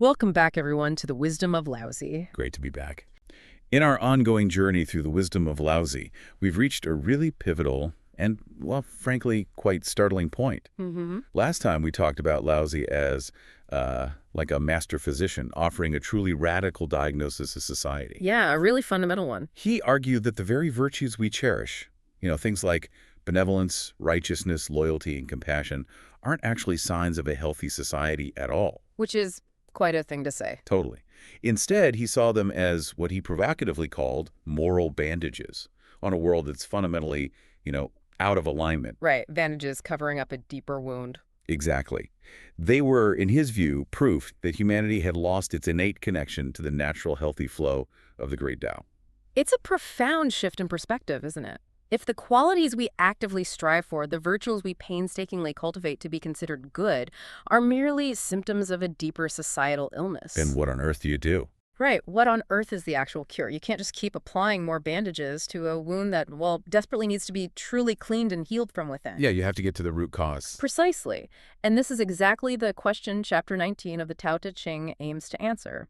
Welcome back, everyone, to the Wisdom of Lao Tzu. Great to be back. In our ongoing journey through the wisdom of Lao Tzu, we've reached a really pivotal and, well, frankly, quite startling point. Last time we talked about Lao Tzu as like a master physician offering a truly radical diagnosis of society. Yeah, a really fundamental one. He argued that the very virtues we cherish, things like benevolence, righteousness, loyalty, and compassion, aren't actually signs of a healthy society at all. Which is quite a thing to say. Totally. Instead, he saw them as what he provocatively called moral bandages on a world that's fundamentally, out of alignment. Right, bandages covering up a deeper wound. Exactly. They were, in his view, proof that humanity had lost its innate connection to the natural, healthy flow of the great Tao. It's a profound shift in perspective, isn't it? If the qualities we actively strive for, the virtues we painstakingly cultivate to be considered good, are merely symptoms of a deeper societal illness. Then what on earth do you do? Right. What on earth is the actual cure? You can't just keep applying more bandages to a wound that, well, desperately needs to be truly cleaned and healed from within. Yeah, you have to get to the root cause. Precisely. And this is exactly the question Chapter 19 of the Tao Te Ching aims to answer.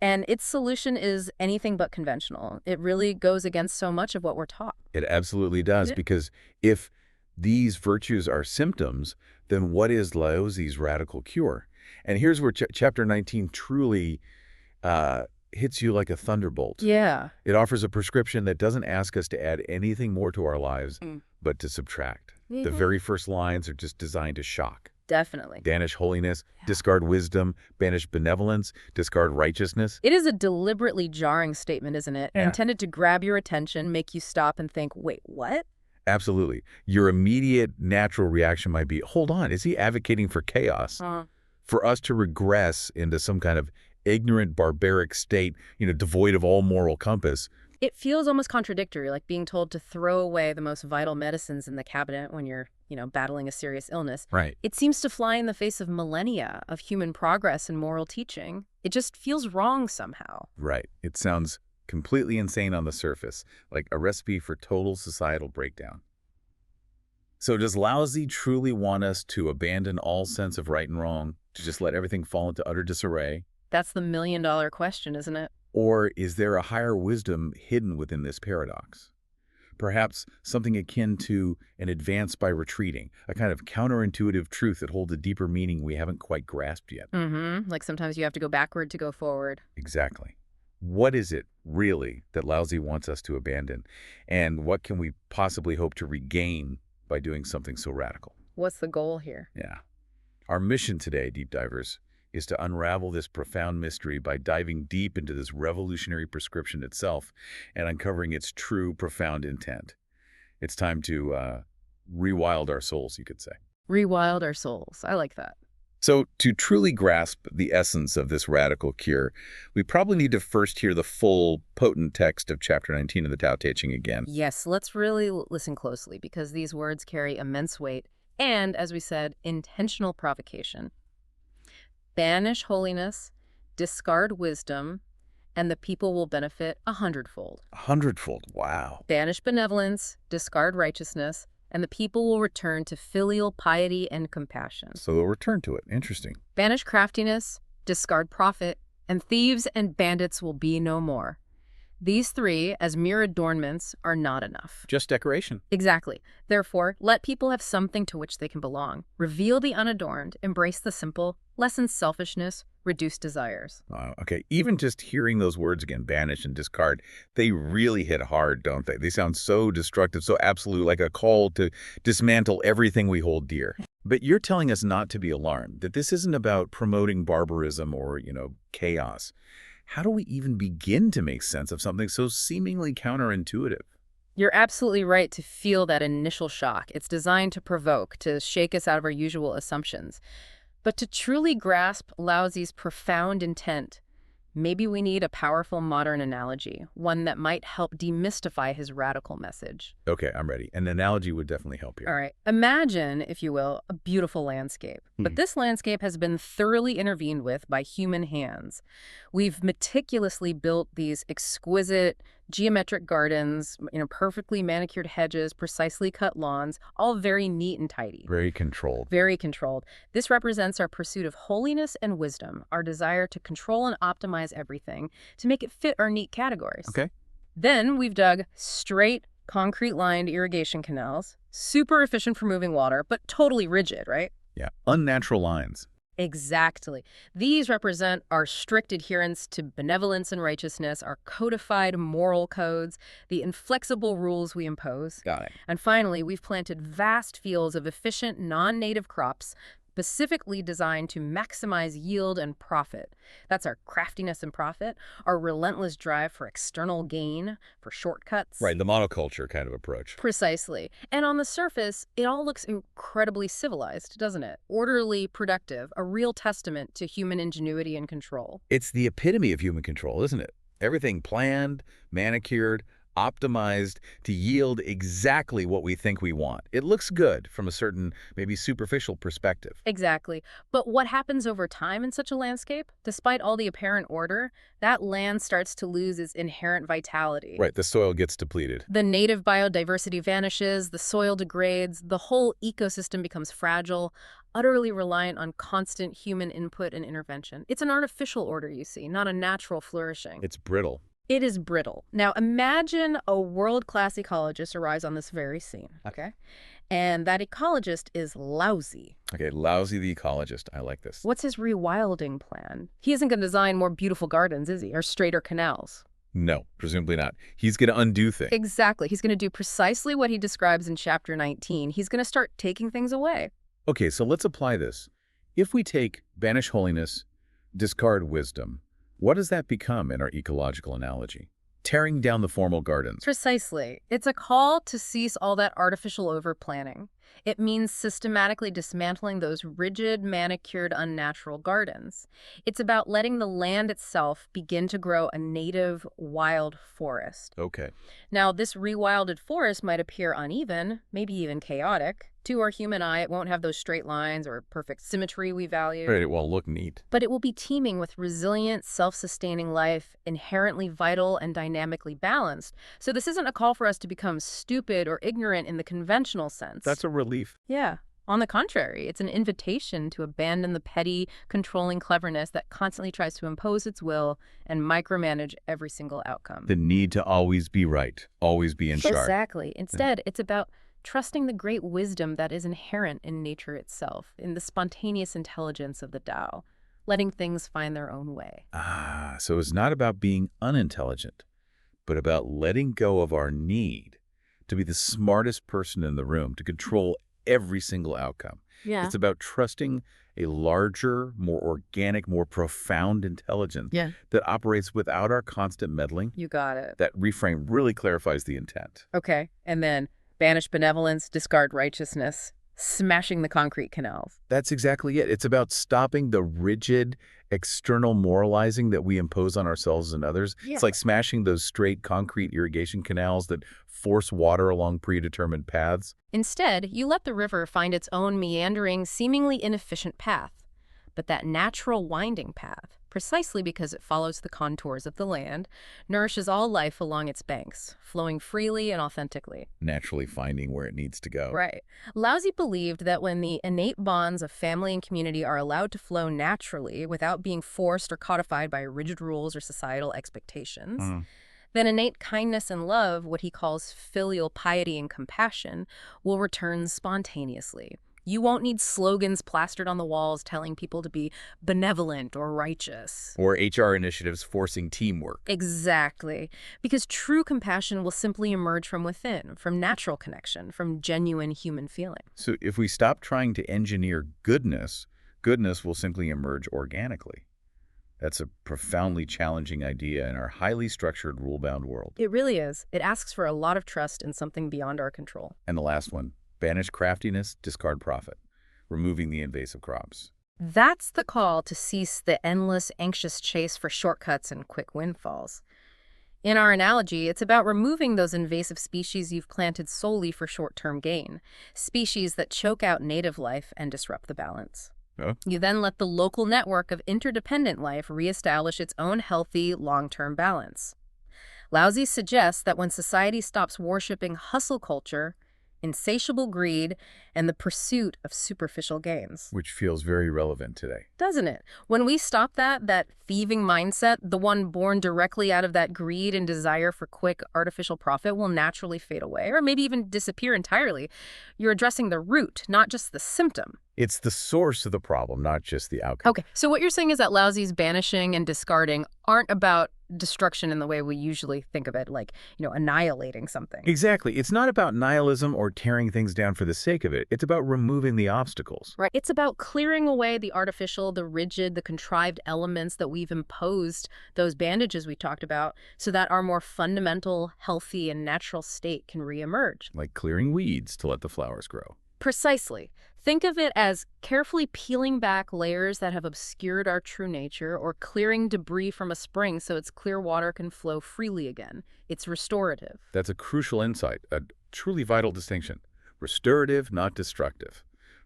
And its solution is anything but conventional. It really goes against so much of what we're taught. It absolutely does, because if these virtues are symptoms, then what is Lao Tzu's radical cure? And here's where Chapter 19 truly hits you like a thunderbolt. Yeah. It offers a prescription that doesn't ask us to add anything more to our lives, but to subtract. The very first lines are just designed to shock. Definitely. Banish holiness, discard wisdom, banish benevolence, discard righteousness. It is a deliberately jarring statement, isn't it? Yeah. Intended to grab your attention, make you stop and think, wait, what? Absolutely. Your immediate natural reaction might be, hold on, is he advocating for chaos? For us to regress into some kind of ignorant, barbaric state, devoid of all moral compass. It feels almost contradictory, like being told to throw away the most vital medicines in the cabinet when you're, battling a serious illness. Right. It seems to fly in the face of millennia of human progress and moral teaching. It just feels wrong somehow. Right. It sounds completely insane on the surface, like a recipe for total societal breakdown. So does Lao Tzu truly want us to abandon all sense of right and wrong, to just let everything fall into utter disarray? That's the million-dollar question, isn't it? Or is there a higher wisdom hidden within this paradox? Perhaps something akin to an advance by retreating, a kind of counterintuitive truth that holds a deeper meaning we haven't quite grasped yet. Like sometimes you have to go backward to go forward. Exactly. What is it, really, that Lao Tzu wants us to abandon? And what can we possibly hope to regain by doing something so radical? What's the goal here? Yeah. Our mission today, deep divers, is to unravel this profound mystery by diving deep into this revolutionary prescription itself and uncovering its true, profound intent. It's time to rewild our souls, you could say. Rewild our souls. I like that. So to truly grasp the essence of this radical cure, we probably need to first hear the full, potent text of Chapter 19 of the Tao Te Ching again. Yes, let's really listen closely because these words carry immense weight and, as we said, intentional provocation. Banish holiness, discard wisdom, and the people will benefit 100-fold. 100-fold, wow. Banish benevolence, discard righteousness, and the people will return to filial piety and compassion. So they'll return to it. Interesting. Banish craftiness, discard profit, and thieves and bandits will be no more. These three, as mere adornments, are not enough. Just decoration. Exactly. Therefore, let people have something to which they can belong. Reveal the unadorned, embrace the simple, lessen selfishness, reduce desires. Wow, okay. Even just hearing those words again, banish and discard, they really hit hard, don't they? They sound so destructive, so absolute, like a call to dismantle everything we hold dear. But you're telling us not to be alarmed, that this isn't about promoting barbarism or, chaos. How do we even begin to make sense of something so seemingly counterintuitive? You're absolutely right to feel that initial shock. It's designed to provoke, to shake us out of our usual assumptions. But to truly grasp Lao Tzu's profound intent, maybe we need a powerful modern analogy, one that might help demystify his radical message. Okay, I'm ready. An analogy would definitely help here. All right. Imagine, if you will, a beautiful landscape. But this landscape has been thoroughly intervened with by human hands. We've meticulously built these exquisite, Geometric gardens, perfectly manicured hedges, precisely cut lawns, all very neat and tidy. Very controlled. Very controlled. This represents our pursuit of holiness and wisdom, our desire to control and optimize everything to make it fit our neat categories. Okay. Then we've dug straight, concrete-lined irrigation canals, super efficient for moving water, but totally rigid, right? Yeah, unnatural lines. Exactly. These represent our strict adherence to benevolence and righteousness, our codified moral codes, the inflexible rules we impose. Got it. And finally, we've planted vast fields of efficient, non-native crops specifically designed to maximize yield and profit. That's our craftiness and profit, our relentless drive for external gain, for shortcuts. Right, the monoculture kind of approach. Precisely. And on the surface, it all looks incredibly civilized, doesn't it? Orderly, productive, a real testament to human ingenuity and control. It's the epitome of human control, isn't it? Everything planned, manicured, optimized to yield exactly what we think we want. It looks good from a certain, maybe superficial perspective. Exactly. But what happens over time in such a landscape? Despite all the apparent order, that land starts to lose its inherent vitality. Right, the soil gets depleted. The native biodiversity vanishes, the soil degrades, the whole ecosystem becomes fragile, utterly reliant on constant human input and intervention. It's an artificial order, you see, not a natural flourishing. It's brittle. It is brittle. Now, imagine a world-class ecologist arrives on this very scene, okay? And that ecologist is Lao Tzu. Okay, Lao Tzu the ecologist. I like this. What's his rewilding plan? He isn't going to design more beautiful gardens, is he? Or straighter canals? No, presumably not. He's going to undo things. Exactly. He's going to do precisely what he describes in Chapter 19. He's going to start taking things away. Okay, so let's apply this. If we take banish holiness, discard wisdom, what does that become in our ecological analogy? Tearing down the formal gardens. Precisely. It's a call to cease all that artificial overplanning. It means systematically dismantling those rigid, manicured, unnatural gardens. It's about letting the land itself begin to grow a native, wild forest. Okay. Now, this rewilded forest might appear uneven, maybe even chaotic. To our human eye, it won't have those straight lines or perfect symmetry we value. Right, it will look neat. But it will be teeming with resilient, self-sustaining life, inherently vital and dynamically balanced. So this isn't a call for us to become stupid or ignorant in the conventional sense. That's a relief. Yeah. On the contrary, it's an invitation to abandon the petty, controlling cleverness that constantly tries to impose its will and micromanage every single outcome. The need to always be right, always be in charge. Exactly. Instead, it's about trusting the great wisdom that is inherent in nature itself, in the spontaneous intelligence of the Tao, letting things find their own way. Ah, so it's not about being unintelligent, but about letting go of our need to be the smartest person in the room, to control every single outcome. Yeah. It's about trusting a larger, more organic, more profound intelligence that operates without our constant meddling. You got it. That reframe really clarifies the intent. Okay. And then banish benevolence, discard righteousness, smashing the concrete canals. That's exactly it. It's about stopping the rigid external moralizing that we impose on ourselves and others. Yeah. It's like smashing those straight concrete irrigation canals that force water along predetermined paths. Instead, you let the river find its own meandering, seemingly inefficient path. But that natural winding path, precisely because it follows the contours of the land, nourishes all life along its banks, flowing freely and authentically. Naturally finding where it needs to go. Right. Lao Tzu believed that when the innate bonds of family and community are allowed to flow naturally without being forced or codified by rigid rules or societal expectations, then innate kindness and love, what he calls filial piety and compassion, will return spontaneously. You won't need slogans plastered on the walls telling people to be benevolent or righteous. Or HR initiatives forcing teamwork. Exactly. Because true compassion will simply emerge from within, from natural connection, from genuine human feeling. So if we stop trying to engineer goodness, goodness will simply emerge organically. That's a profoundly challenging idea in our highly structured, rule-bound world. It really is. It asks for a lot of trust in something beyond our control. And the last one. Banish craftiness, discard profit, removing the invasive crops. That's the call to cease the endless, anxious chase for shortcuts and quick windfalls. In our analogy, it's about removing those invasive species you've planted solely for short-term gain, species that choke out native life and disrupt the balance. Oh. You then let the local network of interdependent life reestablish its own healthy, long-term balance. Lao Tzu suggests that when society stops worshipping hustle culture, insatiable greed, and the pursuit of superficial gains. Which feels very relevant today. Doesn't it? When we stop that thieving mindset, the one born directly out of that greed and desire for quick artificial profit will naturally fade away, or maybe even disappear entirely. You're addressing the root, not just the symptom. It's the source of the problem, not just the outcome. Okay, so what you're saying is that Lao Tzu's banishing and discarding aren't about destruction in the way we usually think of it, like, annihilating something. Exactly. It's not about nihilism or tearing things down for the sake of it. It's about removing the obstacles. Right. It's about clearing away the artificial, the rigid, the contrived elements that we've imposed, those bandages we talked about, so that our more fundamental, healthy, and natural state can reemerge. Like clearing weeds to let the flowers grow. Precisely. Think of it as carefully peeling back layers that have obscured our true nature, or clearing debris from a spring so its clear water can flow freely again. It's restorative. That's a crucial insight, a truly vital distinction. Restorative, not destructive.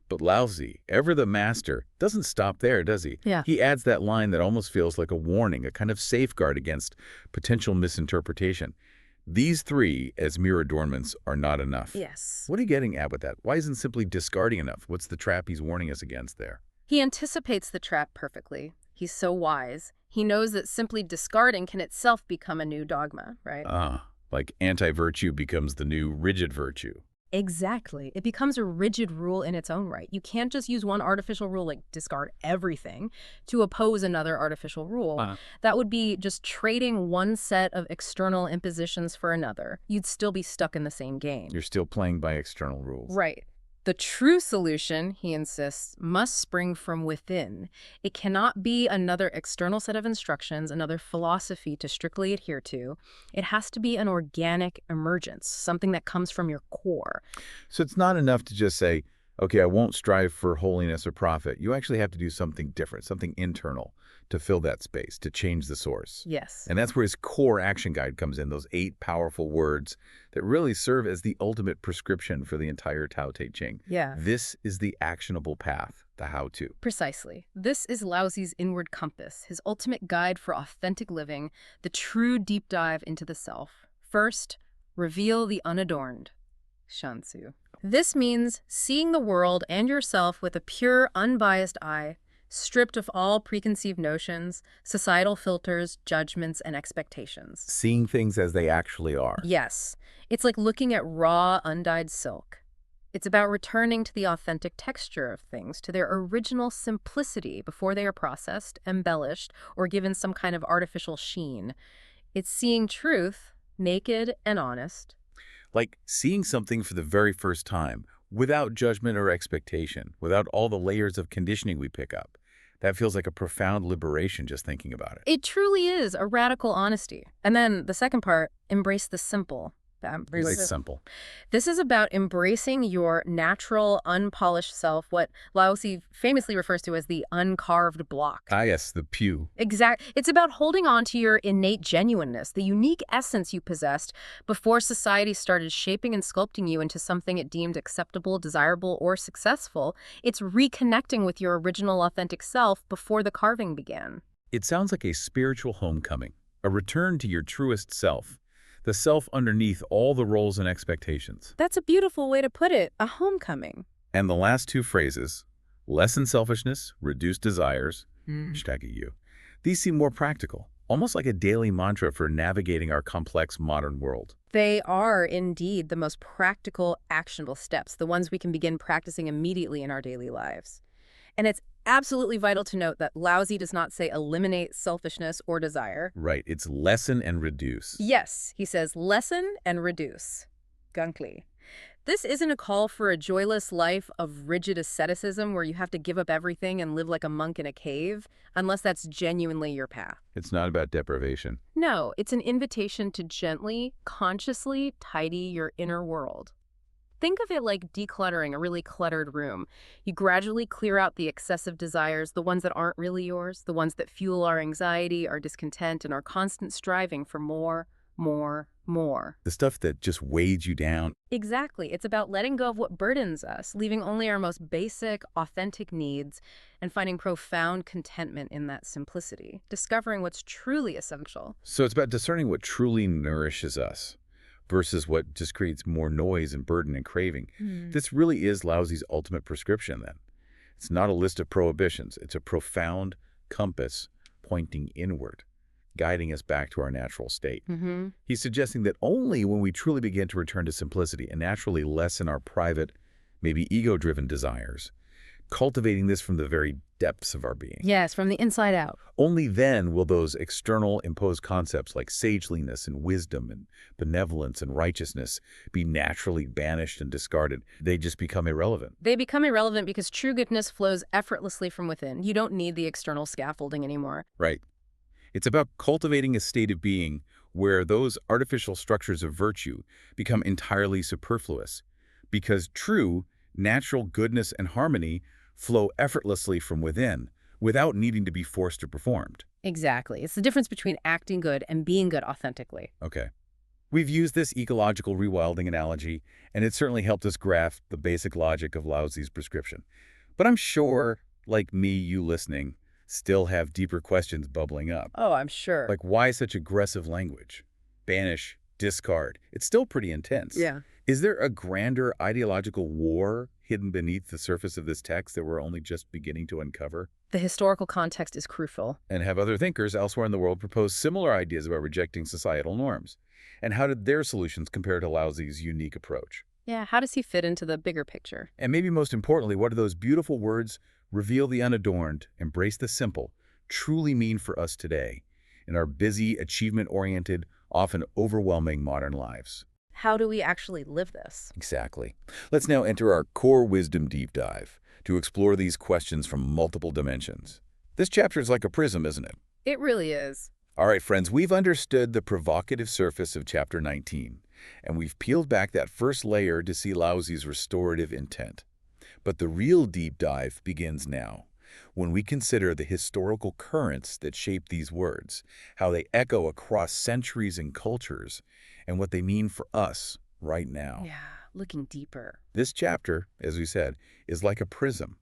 But Lao Tzu, ever the master, doesn't stop there, does he? Yeah. He adds that line that almost feels like a warning, a kind of safeguard against potential misinterpretation. These three, as mere adornments, are not enough. Yes. What are you getting at with that? Why isn't simply discarding enough? What's the trap he's warning us against there? He anticipates the trap perfectly. He's so wise. He knows that simply discarding can itself become a new dogma, right? Like anti-virtue becomes the new rigid virtue. Exactly. It becomes a rigid rule in its own right. You can't just use one artificial rule, like discard everything, to oppose another artificial rule. That would be just trading one set of external impositions for another. You'd still be stuck in the same game. You're still playing by external rules. Right. The true solution, he insists, must spring from within. It cannot be another external set of instructions, another philosophy to strictly adhere to. It has to be an organic emergence, something that comes from your core. So it's not enough to just say, okay, I won't strive for holiness or profit. You actually have to do something different, something internal to fill that space, to change the source. Yes. And that's where his core action guide comes in, those 8 powerful words that really serve as the ultimate prescription for the entire Tao Te Ching. Yeah. This is the actionable path, the how-to. Precisely. This is Lao Tzu's inward compass, his ultimate guide for authentic living, the true deep dive into the self. First, reveal the unadorned. Shansu. This means seeing the world and yourself with a pure, unbiased eye, stripped of all preconceived notions, societal filters, judgments, and expectations. Seeing things as they actually are. Yes. It's like looking at raw, undyed silk. It's about returning to the authentic texture of things, to their original simplicity before they are processed, embellished, or given some kind of artificial sheen. It's seeing truth, naked and honest. Like seeing something for the very first time, without judgment or expectation, without all the layers of conditioning we pick up. That feels like a profound liberation just thinking about it. It truly is a radical honesty. And then the second part, embrace the simple. It's simple. This is about embracing your natural, unpolished self, what Lao Tzu famously refers to as the uncarved block. Ah, yes, the pew. It's about holding on to your innate genuineness, the unique essence you possessed before society started shaping and sculpting you into something it deemed acceptable, desirable, or successful. It's reconnecting with your original authentic self before the carving began. It sounds like a spiritual homecoming, a return to your truest self. The self underneath all the roles and expectations. That's a beautiful way to put it, a homecoming. And the last 2 phrases, lessen selfishness, reduce desires, xiàn. These seem more practical, almost like a daily mantra for navigating our complex modern world. They are indeed the most practical, actionable steps, the ones we can begin practicing immediately in our daily lives. And it's absolutely vital to note that Lao Tzu does not say eliminate selfishness or desire. Right, it's lessen and reduce. Yes, he says lessen and reduce. Gunkli. This isn't a call for a joyless life of rigid asceticism where you have to give up everything and live like a monk in a cave, unless that's genuinely your path. It's not about deprivation. No, it's an invitation to gently, consciously tidy your inner world. Think of it like decluttering a really cluttered room. You gradually clear out the excessive desires, the ones that aren't really yours, the ones that fuel our anxiety, our discontent, and our constant striving for more, more, more. The stuff that just weighs you down. Exactly. It's about letting go of what burdens us, leaving only our most basic, authentic needs, and finding profound contentment in that simplicity, discovering what's truly essential. So it's about discerning what truly nourishes us versus what just creates more noise and burden and craving. This really is Lao Tzu's ultimate prescription, then. It's not a list of prohibitions. It's a profound compass pointing inward, guiding us back to our natural state. He's suggesting that only when we truly begin to return to simplicity and naturally lessen our private, maybe ego-driven desires, cultivating this from the very depths of our being. Yes, from the inside out. Only then will those external imposed concepts like sageliness and wisdom and benevolence and righteousness be naturally banished and discarded. They just become irrelevant. They become irrelevant because true goodness flows effortlessly from within. You don't need the external scaffolding anymore. Right. It's about cultivating a state of being where those artificial structures of virtue become entirely superfluous, because true, natural goodness and harmony flow effortlessly from within without needing to be forced or performed. Exactly. It's the difference between acting good and being good authentically. Okay. We've used this ecological rewilding analogy, and it certainly helped us grasp the basic logic of Lao Tzu's prescription. But I'm sure, like me, you listening, still have deeper questions bubbling up. Oh, I'm sure. Like, why such aggressive language? Banish, discard. It's still pretty intense. Yeah. Is there a grander ideological war hidden beneath the surface of this text that we're only just beginning to uncover? The historical context is crucial. And have other thinkers elsewhere in the world proposed similar ideas about rejecting societal norms? And how did their solutions compare to Lao Tzu's unique approach? Yeah, how does he fit into the bigger picture? And maybe most importantly, what do those beautiful words, reveal the unadorned, embrace the simple, truly mean for us today in our busy, achievement-oriented, often overwhelming modern lives? How do we actually live this? Exactly. Let's now enter our core wisdom deep dive to explore these questions from multiple dimensions. This chapter is like a prism, isn't it? It really is. All right, friends, we've understood the provocative surface of Chapter 19, and we've peeled back that first layer to see Lao Tzu's restorative intent. But the real deep dive begins now, when we consider the historical currents that shape these words, how they echo across centuries and cultures, and what they mean for us right now. Yeah, looking deeper. This chapter, as we said, is like a prism.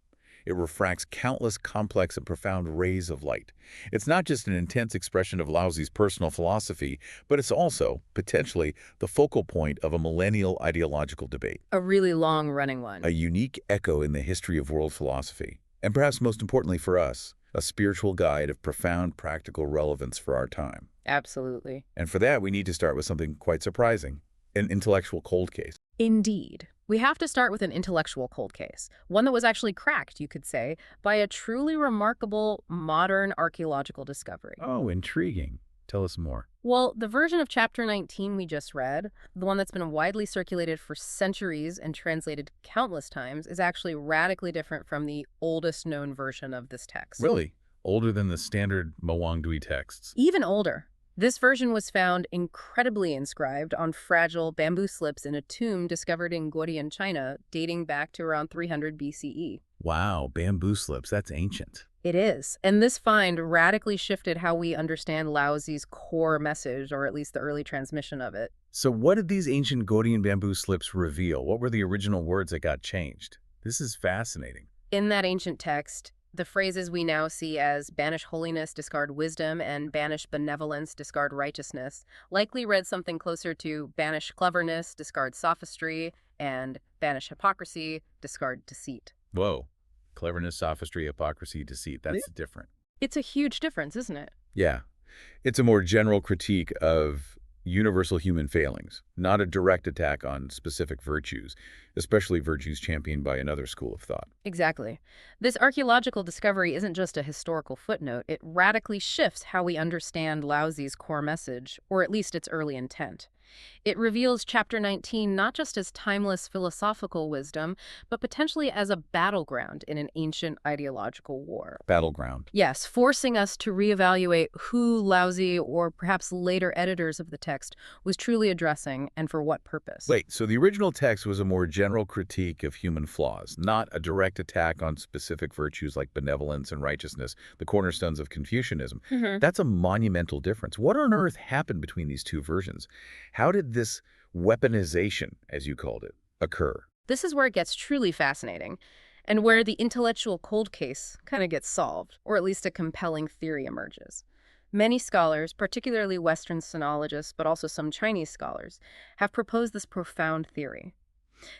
It refracts countless complex and profound rays of light. It's not just an intense expression of Lao Tzu's personal philosophy, but it's also, potentially, the focal point of a millennial ideological debate. A really long-running one. A unique echo in the history of world philosophy. And perhaps most importantly for us, a spiritual guide of profound practical relevance for our time. Absolutely. And for that, we need to start with something quite surprising, an intellectual cold case. Indeed. We have to start with an intellectual cold case, one that was actually cracked, you could say, by a truly remarkable modern archaeological discovery. Oh, intriguing. Tell us more. Well, the version of Chapter 19 we just read, the one that's been widely circulated for centuries and translated countless times, is actually radically different from the oldest known version of this text. Really? Older than the standard Mawangdui texts? Even older. This version was found incredibly inscribed on fragile bamboo slips in a tomb discovered in Guodian, China, dating back to around 300 BCE. Wow, bamboo slips, that's ancient. It is. And this find radically shifted how we understand Lao Tzu's core message, or at least the early transmission of it. So what did these ancient Guodian bamboo slips reveal? What were the original words that got changed? This is fascinating. In that ancient text, the phrases we now see as banish holiness, discard wisdom, and banish benevolence, discard righteousness, likely read something closer to banish cleverness, discard sophistry, and banish hypocrisy, discard deceit. Whoa. Cleverness, sophistry, hypocrisy, deceit. That's different. It's a huge difference, isn't it? Yeah. It's a more general critique of universal human failings, not a direct attack on specific virtues, especially virtues championed by another school of thought. Exactly. This archaeological discovery isn't just a historical footnote. It radically shifts how we understand Lao Tzu's core message, or at least its early intent. It reveals Chapter 19 not just as timeless philosophical wisdom, but potentially as a battleground in an ancient ideological war. Battleground. Yes, forcing us to reevaluate who Lao Tzu, or perhaps later editors of the text, was truly addressing and for what purpose. Wait, so the original text was a more general critique of human flaws, not a direct attack on specific virtues like benevolence and righteousness, the cornerstones of Confucianism. That's a monumental difference. What on earth happened between these two versions? How did this weaponization, as you called it, occur? This is where it gets truly fascinating, and where the intellectual cold case kind of gets solved, or at least a compelling theory emerges. Many scholars, particularly Western sinologists, but also some Chinese scholars, have proposed this profound theory.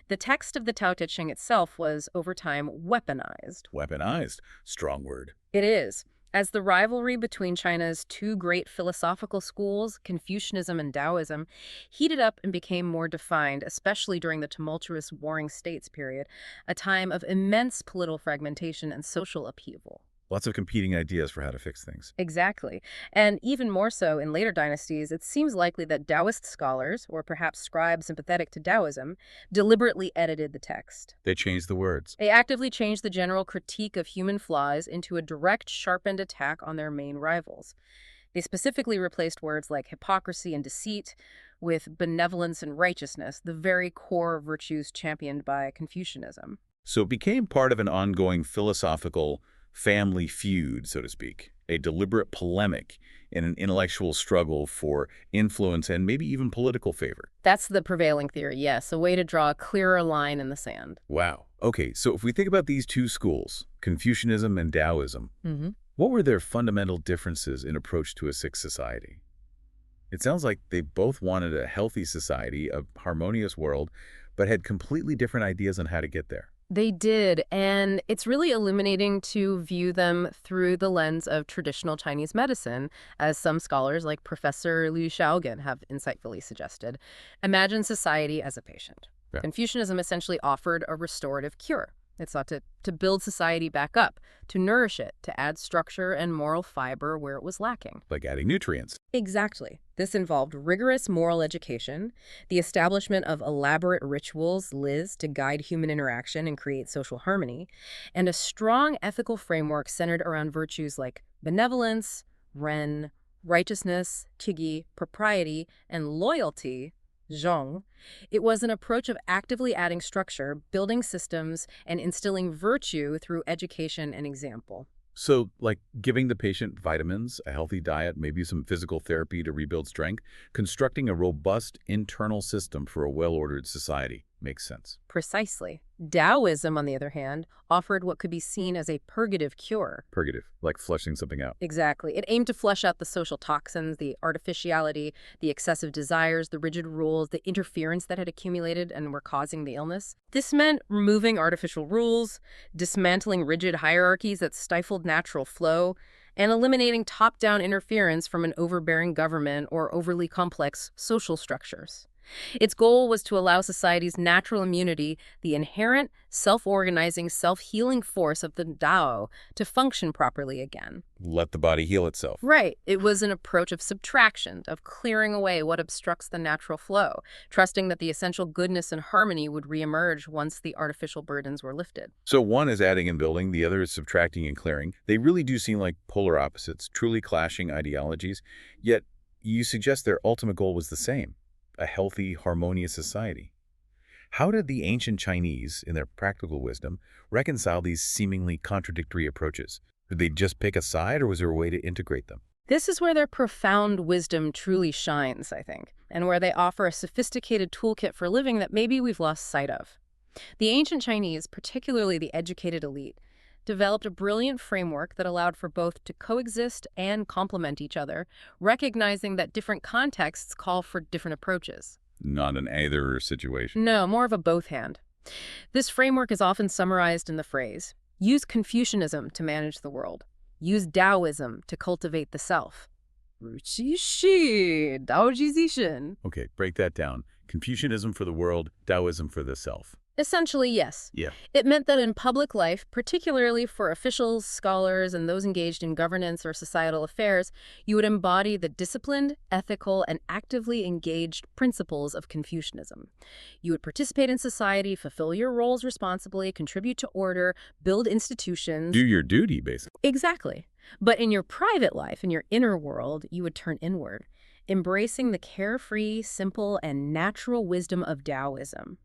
The text of the Tao Te Ching itself was, over time, weaponized. Weaponized. Strong word. It is. As the rivalry between China's two great philosophical schools, Confucianism and Taoism, heated up and became more defined, especially during the tumultuous Warring States period, a time of immense political fragmentation and social upheaval. Lots of competing ideas for how to fix things. Exactly. And even more so in later dynasties, it seems likely that Taoist scholars, or perhaps scribes sympathetic to Taoism, deliberately edited the text. They changed the words. They actively changed the general critique of human flaws into a direct, sharpened attack on their main rivals. They specifically replaced words like hypocrisy and deceit with benevolence and righteousness, the very core virtues championed by Confucianism. So it became part of an ongoing philosophical family feud, so to speak, a deliberate polemic in an intellectual struggle for influence and maybe even political favor. That's the prevailing theory, yes, a way to draw a clearer line in the sand. Wow. Okay, so if we think about these two schools, Confucianism and Taoism, Mm-hmm. what were their fundamental differences in approach to a sick society? It sounds like they both wanted a healthy society, a harmonious world, but had completely different ideas on how to get there. They did, and it's really illuminating to view them through the lens of traditional Chinese medicine, as some scholars like Professor Liu Xiaogan have insightfully suggested. Imagine society as a patient. Yeah. Confucianism essentially offered a restorative cure. It sought to build society back up, to nourish it, to add structure and moral fiber where it was lacking. Like adding nutrients. Exactly. This involved rigorous moral education, the establishment of elaborate rituals, to guide human interaction and create social harmony, and a strong ethical framework centered around virtues like benevolence, ren, righteousness, propriety, and loyalty, zhong. It was an approach of actively adding structure, building systems, and instilling virtue through education and example. So, like giving the patient vitamins, a healthy diet, maybe some physical therapy to rebuild strength, constructing a robust internal system for a well-ordered society. Makes sense. Precisely. Taoism, on the other hand, offered what could be seen as a purgative cure. Purgative, like flushing something out. Exactly. It aimed to flush out the social toxins, the artificiality, the excessive desires, the rigid rules, the interference that had accumulated and were causing the illness. This meant removing artificial rules, dismantling rigid hierarchies that stifled natural flow, and eliminating top-down interference from an overbearing government or overly complex social structures. Its goal was to allow society's natural immunity, the inherent, self-organizing, self-healing force of the Tao, to function properly again. Let the body heal itself. Right. It was an approach of subtraction, of clearing away what obstructs the natural flow, trusting that the essential goodness and harmony would reemerge once the artificial burdens were lifted. So one is adding and building, the other is subtracting and clearing. They really do seem like polar opposites, truly clashing ideologies, yet you suggest their ultimate goal was the same. A healthy, harmonious society. How did the ancient Chinese, in their practical wisdom, reconcile these seemingly contradictory approaches? Did they just pick a side, or was there a way to integrate them? This is where their profound wisdom truly shines, I think, and where they offer a sophisticated toolkit for living that maybe we've lost sight of. The ancient Chinese, particularly the educated elite, developed a brilliant framework that allowed for both to coexist and complement each other, recognizing that different contexts call for different approaches. Not an either situation. No, more of a both hand. This framework is often summarized in the phrase, use Confucianism to manage the world. Use Taoism to cultivate the self. Okay, break that down. Confucianism for the world, Taoism for the self. Essentially, yes. Yeah. It meant that in public life, particularly for officials, scholars, and those engaged in governance or societal affairs, you would embody the disciplined, ethical, and actively engaged principles of Confucianism. You would participate in society, fulfill your roles responsibly, contribute to order, build institutions. Do your duty, basically. Exactly. But in your private life, in your inner world, you would turn inward, embracing the carefree, simple, and natural wisdom of Taoism.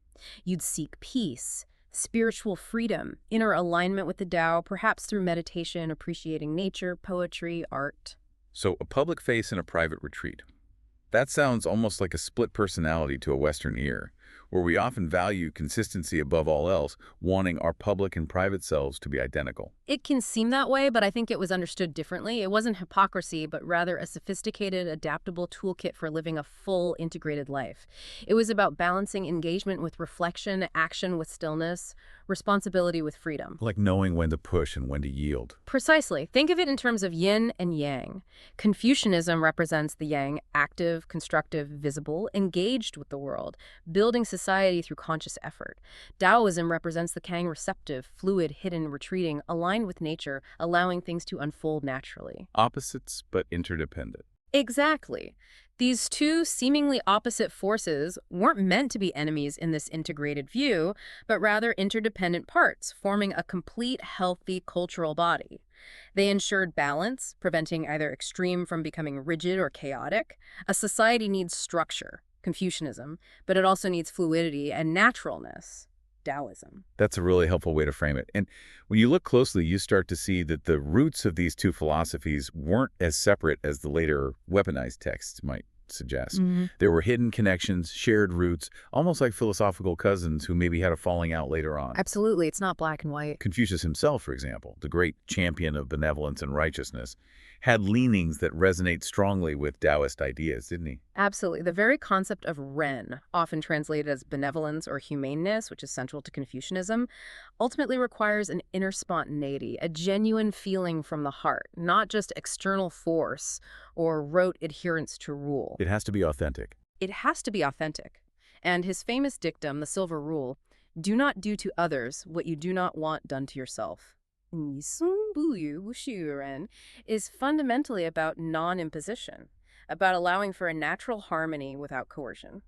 You'd seek peace, spiritual freedom, inner alignment with the Tao, perhaps through meditation, appreciating nature, poetry, art. So a public face and a private retreat. That sounds almost like a split personality to a Western ear, where we often value consistency above all else, wanting our public and private selves to be identical. It can seem that way, but I think it was understood differently. It wasn't hypocrisy, but rather a sophisticated, adaptable toolkit for living a full, integrated life. It was about balancing engagement with reflection, action with stillness, responsibility with freedom. Like knowing when to push and when to yield. Precisely. Think of it in terms of yin and yang. Confucianism represents the yang, active, constructive, visible, engaged with the world, building society through conscious effort. Taoism represents the yang, receptive, fluid, hidden, retreating, aligned with nature, allowing things to unfold naturally. Opposites, but interdependent. Exactly. These two seemingly opposite forces weren't meant to be enemies in this integrated view, but rather interdependent parts, forming a complete, healthy cultural body. They ensured balance, preventing either extreme from becoming rigid or chaotic. A society needs structure, Confucianism, but it also needs fluidity and naturalness, Taoism. That's a really helpful way to frame it. And when you look closely, you start to see that the roots of these two philosophies weren't as separate as the later weaponized texts might suggest. There were hidden connections, shared roots, almost like philosophical cousins who maybe had a falling out later on. Absolutely. It's not black and white. Confucius himself, for example, the great champion of benevolence and righteousness, had leanings that resonate strongly with Taoist ideas, didn't he? Absolutely. The very concept of ren, often translated as benevolence or humaneness, which is central to Confucianism, ultimately requires an inner spontaneity, a genuine feeling from the heart, not just external force or rote adherence to rule. It has to be authentic. It has to be authentic. And his famous dictum, the Silver Rule, do not do to others what you do not want done to yourself, is fundamentally about non-imposition, about allowing for a natural harmony without coercion.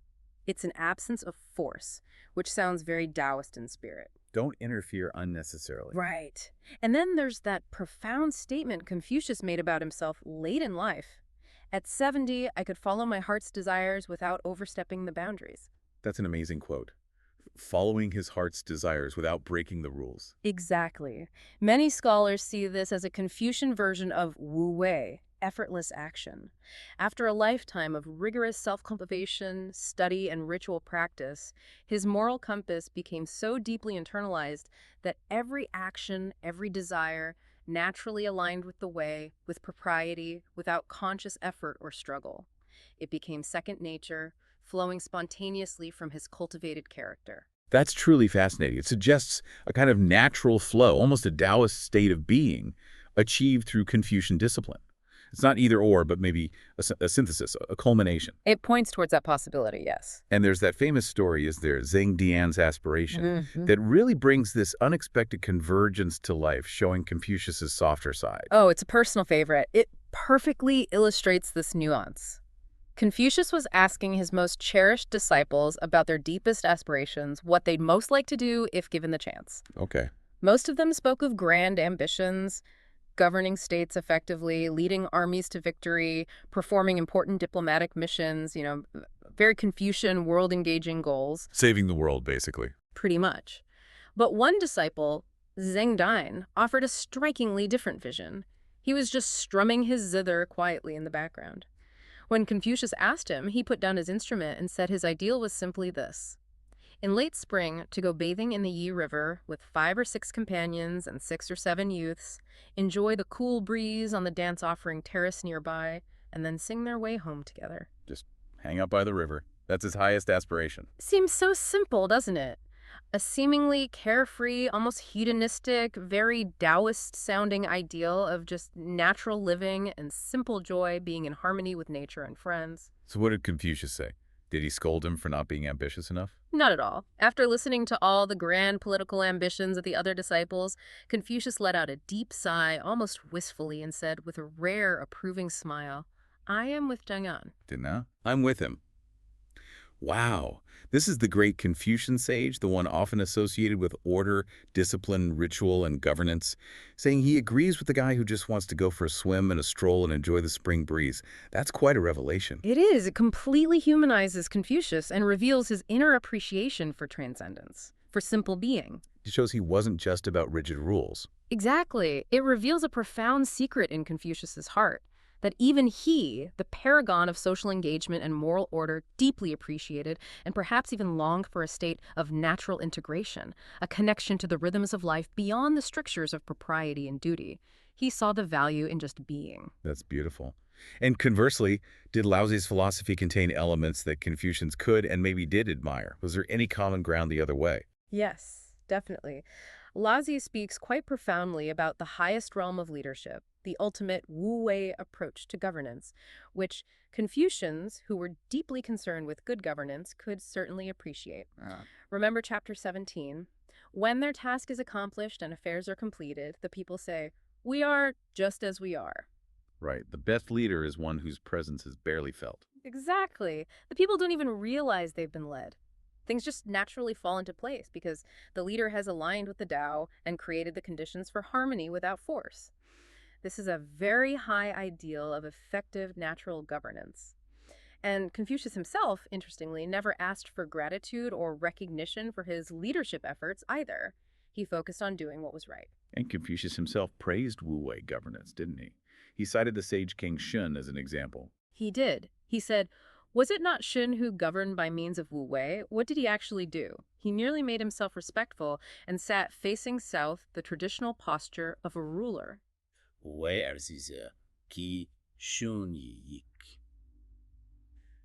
It's an absence of force, which sounds very Taoist in spirit. Don't interfere unnecessarily. Right. And then there's that profound statement Confucius made about himself late in life. At 70, I could follow my heart's desires without overstepping the boundaries. That's an amazing quote. Following his heart's desires without breaking the rules. Exactly. Many scholars see this as a Confucian version of wu wei, effortless action. After a lifetime of rigorous self-cultivation, study, and ritual practice, his moral compass became so deeply internalized that every action, every desire, naturally aligned with the way, with propriety, without conscious effort or struggle. It became second nature, flowing spontaneously from his cultivated character. That's truly fascinating. It suggests a kind of natural flow, almost a Taoist state of being, achieved through Confucian discipline. It's not either or, but maybe a synthesis, a culmination. It points towards that possibility, yes. And there's that famous story, is there, Zheng Dian's aspiration, that really brings this unexpected convergence to life, showing Confucius's softer side. Oh, it's a personal favorite. It perfectly illustrates this nuance. Confucius was asking his most cherished disciples about their deepest aspirations, what they'd most like to do if given the chance. Okay. Most of them spoke of grand ambitions, governing states effectively, leading armies to victory, performing important diplomatic missions, very Confucian, world-engaging goals. Saving the world, basically. Pretty much. But one disciple, Zheng Dian, offered a strikingly different vision. He was just strumming his zither quietly in the background. When Confucius asked him, he put down his instrument and said his ideal was simply this: in late spring, to go bathing in the Yi River with 5 or 6 companions and 6 or 7 youths, enjoy the cool breeze on the dance-offering terrace nearby, and then sing their way home together. Just hang out by the river. That's his highest aspiration. Seems so simple, doesn't it? A seemingly carefree, almost hedonistic, very Taoist-sounding ideal of just natural living and simple joy, being in harmony with nature and friends. So what did Confucius say? Did he scold him for not being ambitious enough? Not at all. After listening to all the grand political ambitions of the other disciples, Confucius let out a deep sigh, almost wistfully, and said with a rare, approving smile, "I am with Zheng Dian." Didn't I? I'm with him. Wow. This is the great Confucian sage, the one often associated with order, discipline, ritual, and governance, saying he agrees with the guy who just wants to go for a swim and a stroll and enjoy the spring breeze. That's quite a revelation. It is. It completely humanizes Confucius and reveals his inner appreciation for transcendence, for simple being. It shows he wasn't just about rigid rules. Exactly. It reveals a profound secret in Confucius's heart, that even he, the paragon of social engagement and moral order, deeply appreciated and perhaps even longed for a state of natural integration, a connection to the rhythms of life beyond the strictures of propriety and duty. He saw the value in just being. That's beautiful. And conversely, did Lao Tzu's philosophy contain elements that Confucians could and maybe did admire? Was there any common ground the other way? Yes, definitely. Lao Tzu speaks quite profoundly about the highest realm of leadership, the ultimate wu-wei approach to governance, which Confucians, who were deeply concerned with good governance, could certainly appreciate. Remember chapter 17? When their task is accomplished and affairs are completed, the people say, "We are just as we are." Right. The best leader is one whose presence is barely felt. Exactly. The people don't even realize they've been led. Things just naturally fall into place because the leader has aligned with the Tao and created the conditions for harmony without force. This is a very high ideal of effective natural governance. And Confucius himself, interestingly, never asked for gratitude or recognition for his leadership efforts either. He focused on doing what was right. And Confucius himself praised wu-wei governance, didn't he? He cited the sage king Shun as an example. He did. He said, "Was it not Shun who governed by means of wu-wei? What did he actually do? He merely made himself respectful and sat facing south, the traditional posture of a ruler."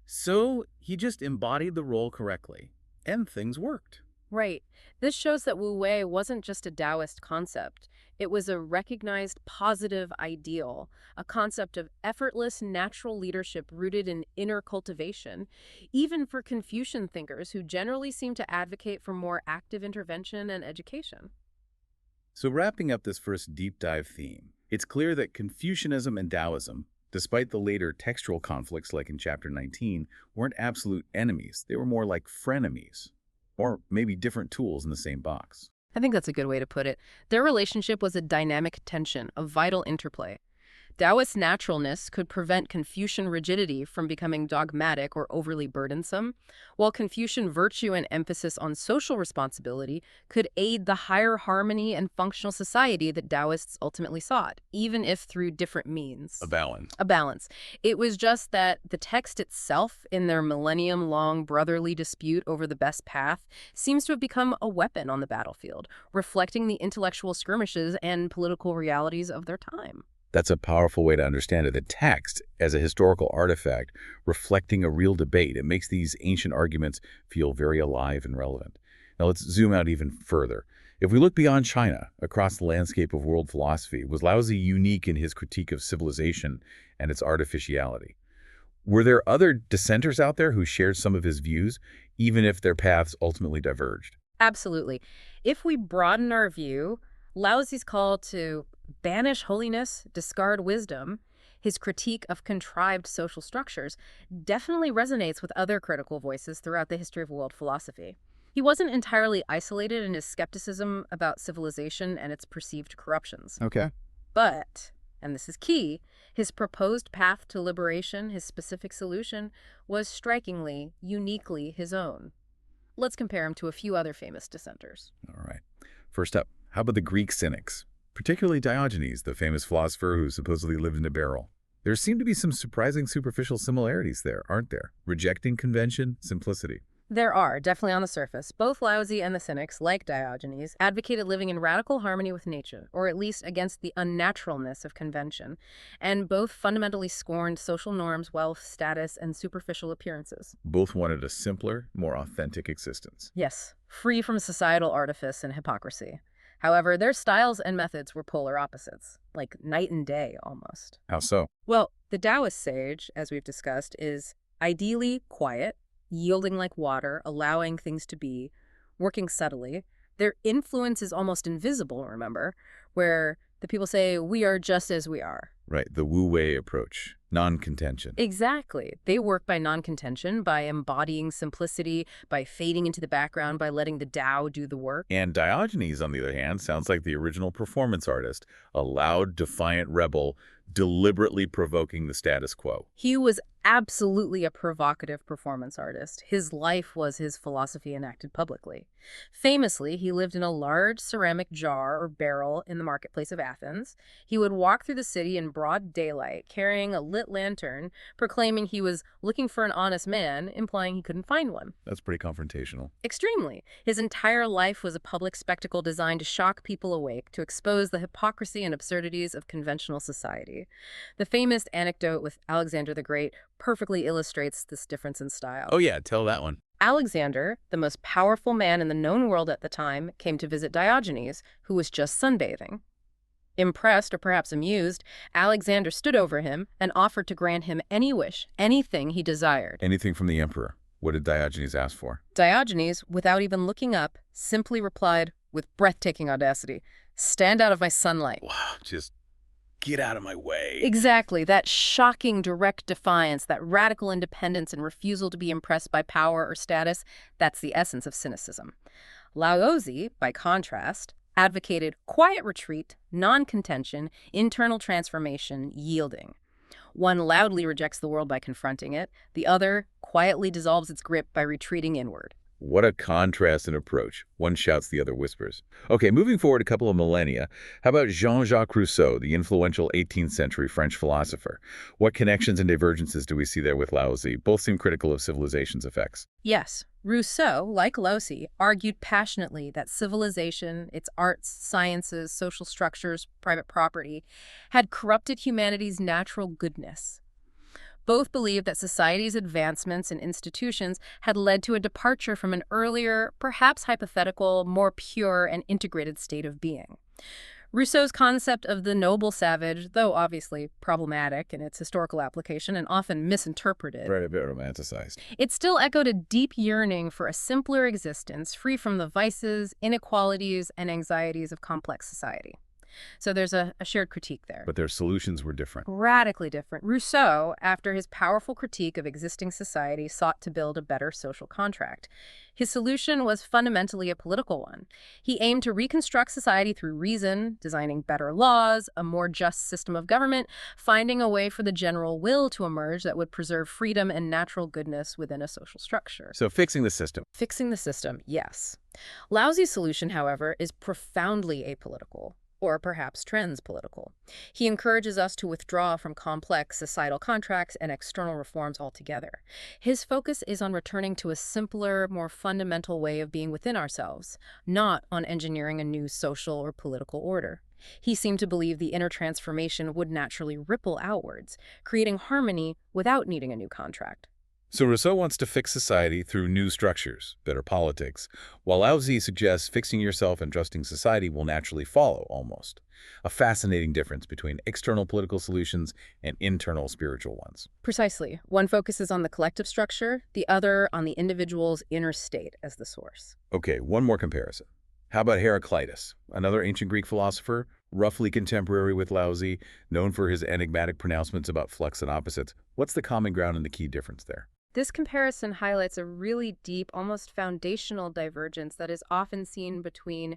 So he just embodied the role correctly, and things worked. Right. This shows that wu-wei wasn't just a Taoist concept. It was a recognized positive ideal, a concept of effortless natural leadership rooted in inner cultivation, even for Confucian thinkers who generally seem to advocate for more active intervention and education. So wrapping up this first deep dive theme, it's clear that Confucianism and Taoism, despite the later textual conflicts like in chapter 19, weren't absolute enemies. They were more like frenemies, or maybe different tools in the same box. I think that's a good way to put it. Their relationship was a dynamic tension, a vital interplay. Taoist naturalness could prevent Confucian rigidity from becoming dogmatic or overly burdensome, while Confucian virtue and emphasis on social responsibility could aid the higher harmony and functional society that Taoists ultimately sought, even if through different means. A balance. A balance. It was just that the text itself, in their millennium-long brotherly dispute over the best path, seems to have become a weapon on the battlefield, reflecting the intellectual skirmishes and political realities of their time. That's a powerful way to understand it. The text, as a historical artifact, reflecting a real debate, it makes these ancient arguments feel very alive and relevant. Now let's zoom out even further. If we look beyond China, across the landscape of world philosophy, was Lao Tzu unique in his critique of civilization and its artificiality? Were there other dissenters out there who shared some of his views, even if their paths ultimately diverged? Absolutely. If we broaden our view, Lao Tzu's call to banish holiness, discard wisdom, his critique of contrived social structures, definitely resonates with other critical voices throughout the history of world philosophy. He wasn't entirely isolated in his skepticism about civilization and its perceived corruptions. Okay. But, and this is key, his proposed path to liberation, his specific solution, was strikingly, uniquely his own. Let's compare him to a few other famous dissenters. All right. First up, how about the Greek cynics? Particularly Diogenes, the famous philosopher who supposedly lived in a barrel. There seem to be some surprising superficial similarities there, aren't there? Rejecting convention, simplicity. There are, definitely on the surface. Both Lao Tzu and the cynics, like Diogenes, advocated living in radical harmony with nature, or at least against the unnaturalness of convention, and both fundamentally scorned social norms, wealth, status, and superficial appearances. Both wanted a simpler, more authentic existence. Yes, free from societal artifice and hypocrisy. However, their styles and methods were polar opposites, like night and day almost. How so? Well, the Taoist sage, as we've discussed, is ideally quiet, yielding like water, allowing things to be, working subtly. Their influence is almost invisible, remember, where the people say, "We are just as we are." Right, the wu-wei approach, non-contention. Exactly. They work by non-contention, by embodying simplicity, by fading into the background, by letting the Tao do the work. And Diogenes, on the other hand, sounds like the original performance artist, a loud, defiant rebel deliberately provoking the status quo. He was absolutely a provocative performance artist. His life was his philosophy enacted publicly. Famously, he lived in a large ceramic jar or barrel in the marketplace of Athens. He would walk through the city in broad daylight, carrying a lit lantern, proclaiming he was looking for an honest man, implying he couldn't find one. That's pretty confrontational. Extremely. His entire life was a public spectacle designed to shock people awake, to expose the hypocrisy and absurdities of conventional society. The famous anecdote with Alexander the Great perfectly illustrates this difference in style. Oh yeah, tell that one. Alexander, the most powerful man in the known world at the time, came to visit Diogenes, who was just sunbathing. Impressed, or perhaps amused, Alexander stood over him and offered to grant him any wish, anything he desired. Anything from the emperor. What did Diogenes ask for? Diogenes, without even looking up, simply replied with breathtaking audacity, "Stand out of my sunlight." Wow, just get out of my way. Exactly. That shocking direct defiance, that radical independence and refusal to be impressed by power or status, that's the essence of cynicism. Lao Tzu, by contrast, advocated quiet retreat, non-contention, internal transformation, yielding. One loudly rejects the world by confronting it. The other quietly dissolves its grip by retreating inward. What a contrast in approach. One shouts, the other whispers. Okay, moving forward a couple of millennia, how about Jean-Jacques Rousseau, the influential 18th century French philosopher? What connections and divergences do we see there with Lao Tzu? Both seem critical of civilization's effects. Yes, Rousseau, like Lao Tzu, argued passionately that civilization, its arts, sciences, social structures, private property, had corrupted humanity's natural goodness. Both believed that society's advancements and institutions had led to a departure from an earlier, perhaps hypothetical, more pure and integrated state of being. Rousseau's concept of the noble savage, though obviously problematic in its historical application and often misinterpreted, Right, a bit romanticized. it still echoed a deep yearning for a simpler existence, free from the vices, inequalities, and anxieties of complex society. So there's a shared critique there. But their solutions were different. Radically different. Rousseau, after his powerful critique of existing society, sought to build a better social contract. His solution was fundamentally a political one. He aimed to reconstruct society through reason, designing better laws, a more just system of government, finding a way for the general will to emerge that would preserve freedom and natural goodness within a social structure. So fixing the system. Fixing the system, yes. Lao Tzu's solution, however, is profoundly apolitical, or perhaps transpolitical. He encourages us to withdraw from complex societal contracts and external reforms altogether. His focus is on returning to a simpler, more fundamental way of being within ourselves, not on engineering a new social or political order. He seemed to believe the inner transformation would naturally ripple outwards, creating harmony without needing a new contract. So Rousseau wants to fix society through new structures, better politics, while Lao Tzu suggests fixing yourself and trusting society will naturally follow, almost. A fascinating difference between external political solutions and internal spiritual ones. Precisely. One focuses on the collective structure, the other on the individual's inner state as the source. Okay, one more comparison. How about Heraclitus, another ancient Greek philosopher, roughly contemporary with Lao Tzu, known for his enigmatic pronouncements about flux and opposites? What's the common ground and the key difference there? This comparison highlights a really deep, almost foundational divergence that is often seen between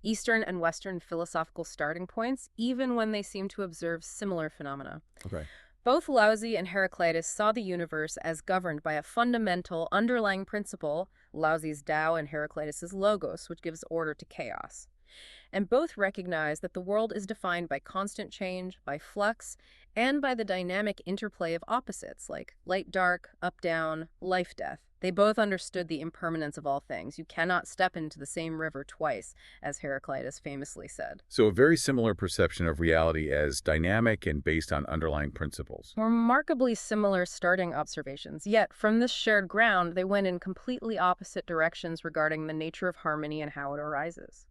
Eastern and Western philosophical starting points, even when they seem to observe similar phenomena. Okay. Both Lao Tzu and Heraclitus saw the universe as governed by a fundamental underlying principle, Lao Tzu's Tao and Heraclitus's Logos, which gives order to chaos. And both recognize that the world is defined by constant change, by flux, and by the dynamic interplay of opposites like light-dark, up-down, life-death. They both understood the impermanence of all things. You cannot step into the same river twice, as Heraclitus famously said. So a very similar perception of reality as dynamic and based on underlying principles. Remarkably similar starting observations, yet from this shared ground, they went in completely opposite directions regarding the nature of harmony and how it arises.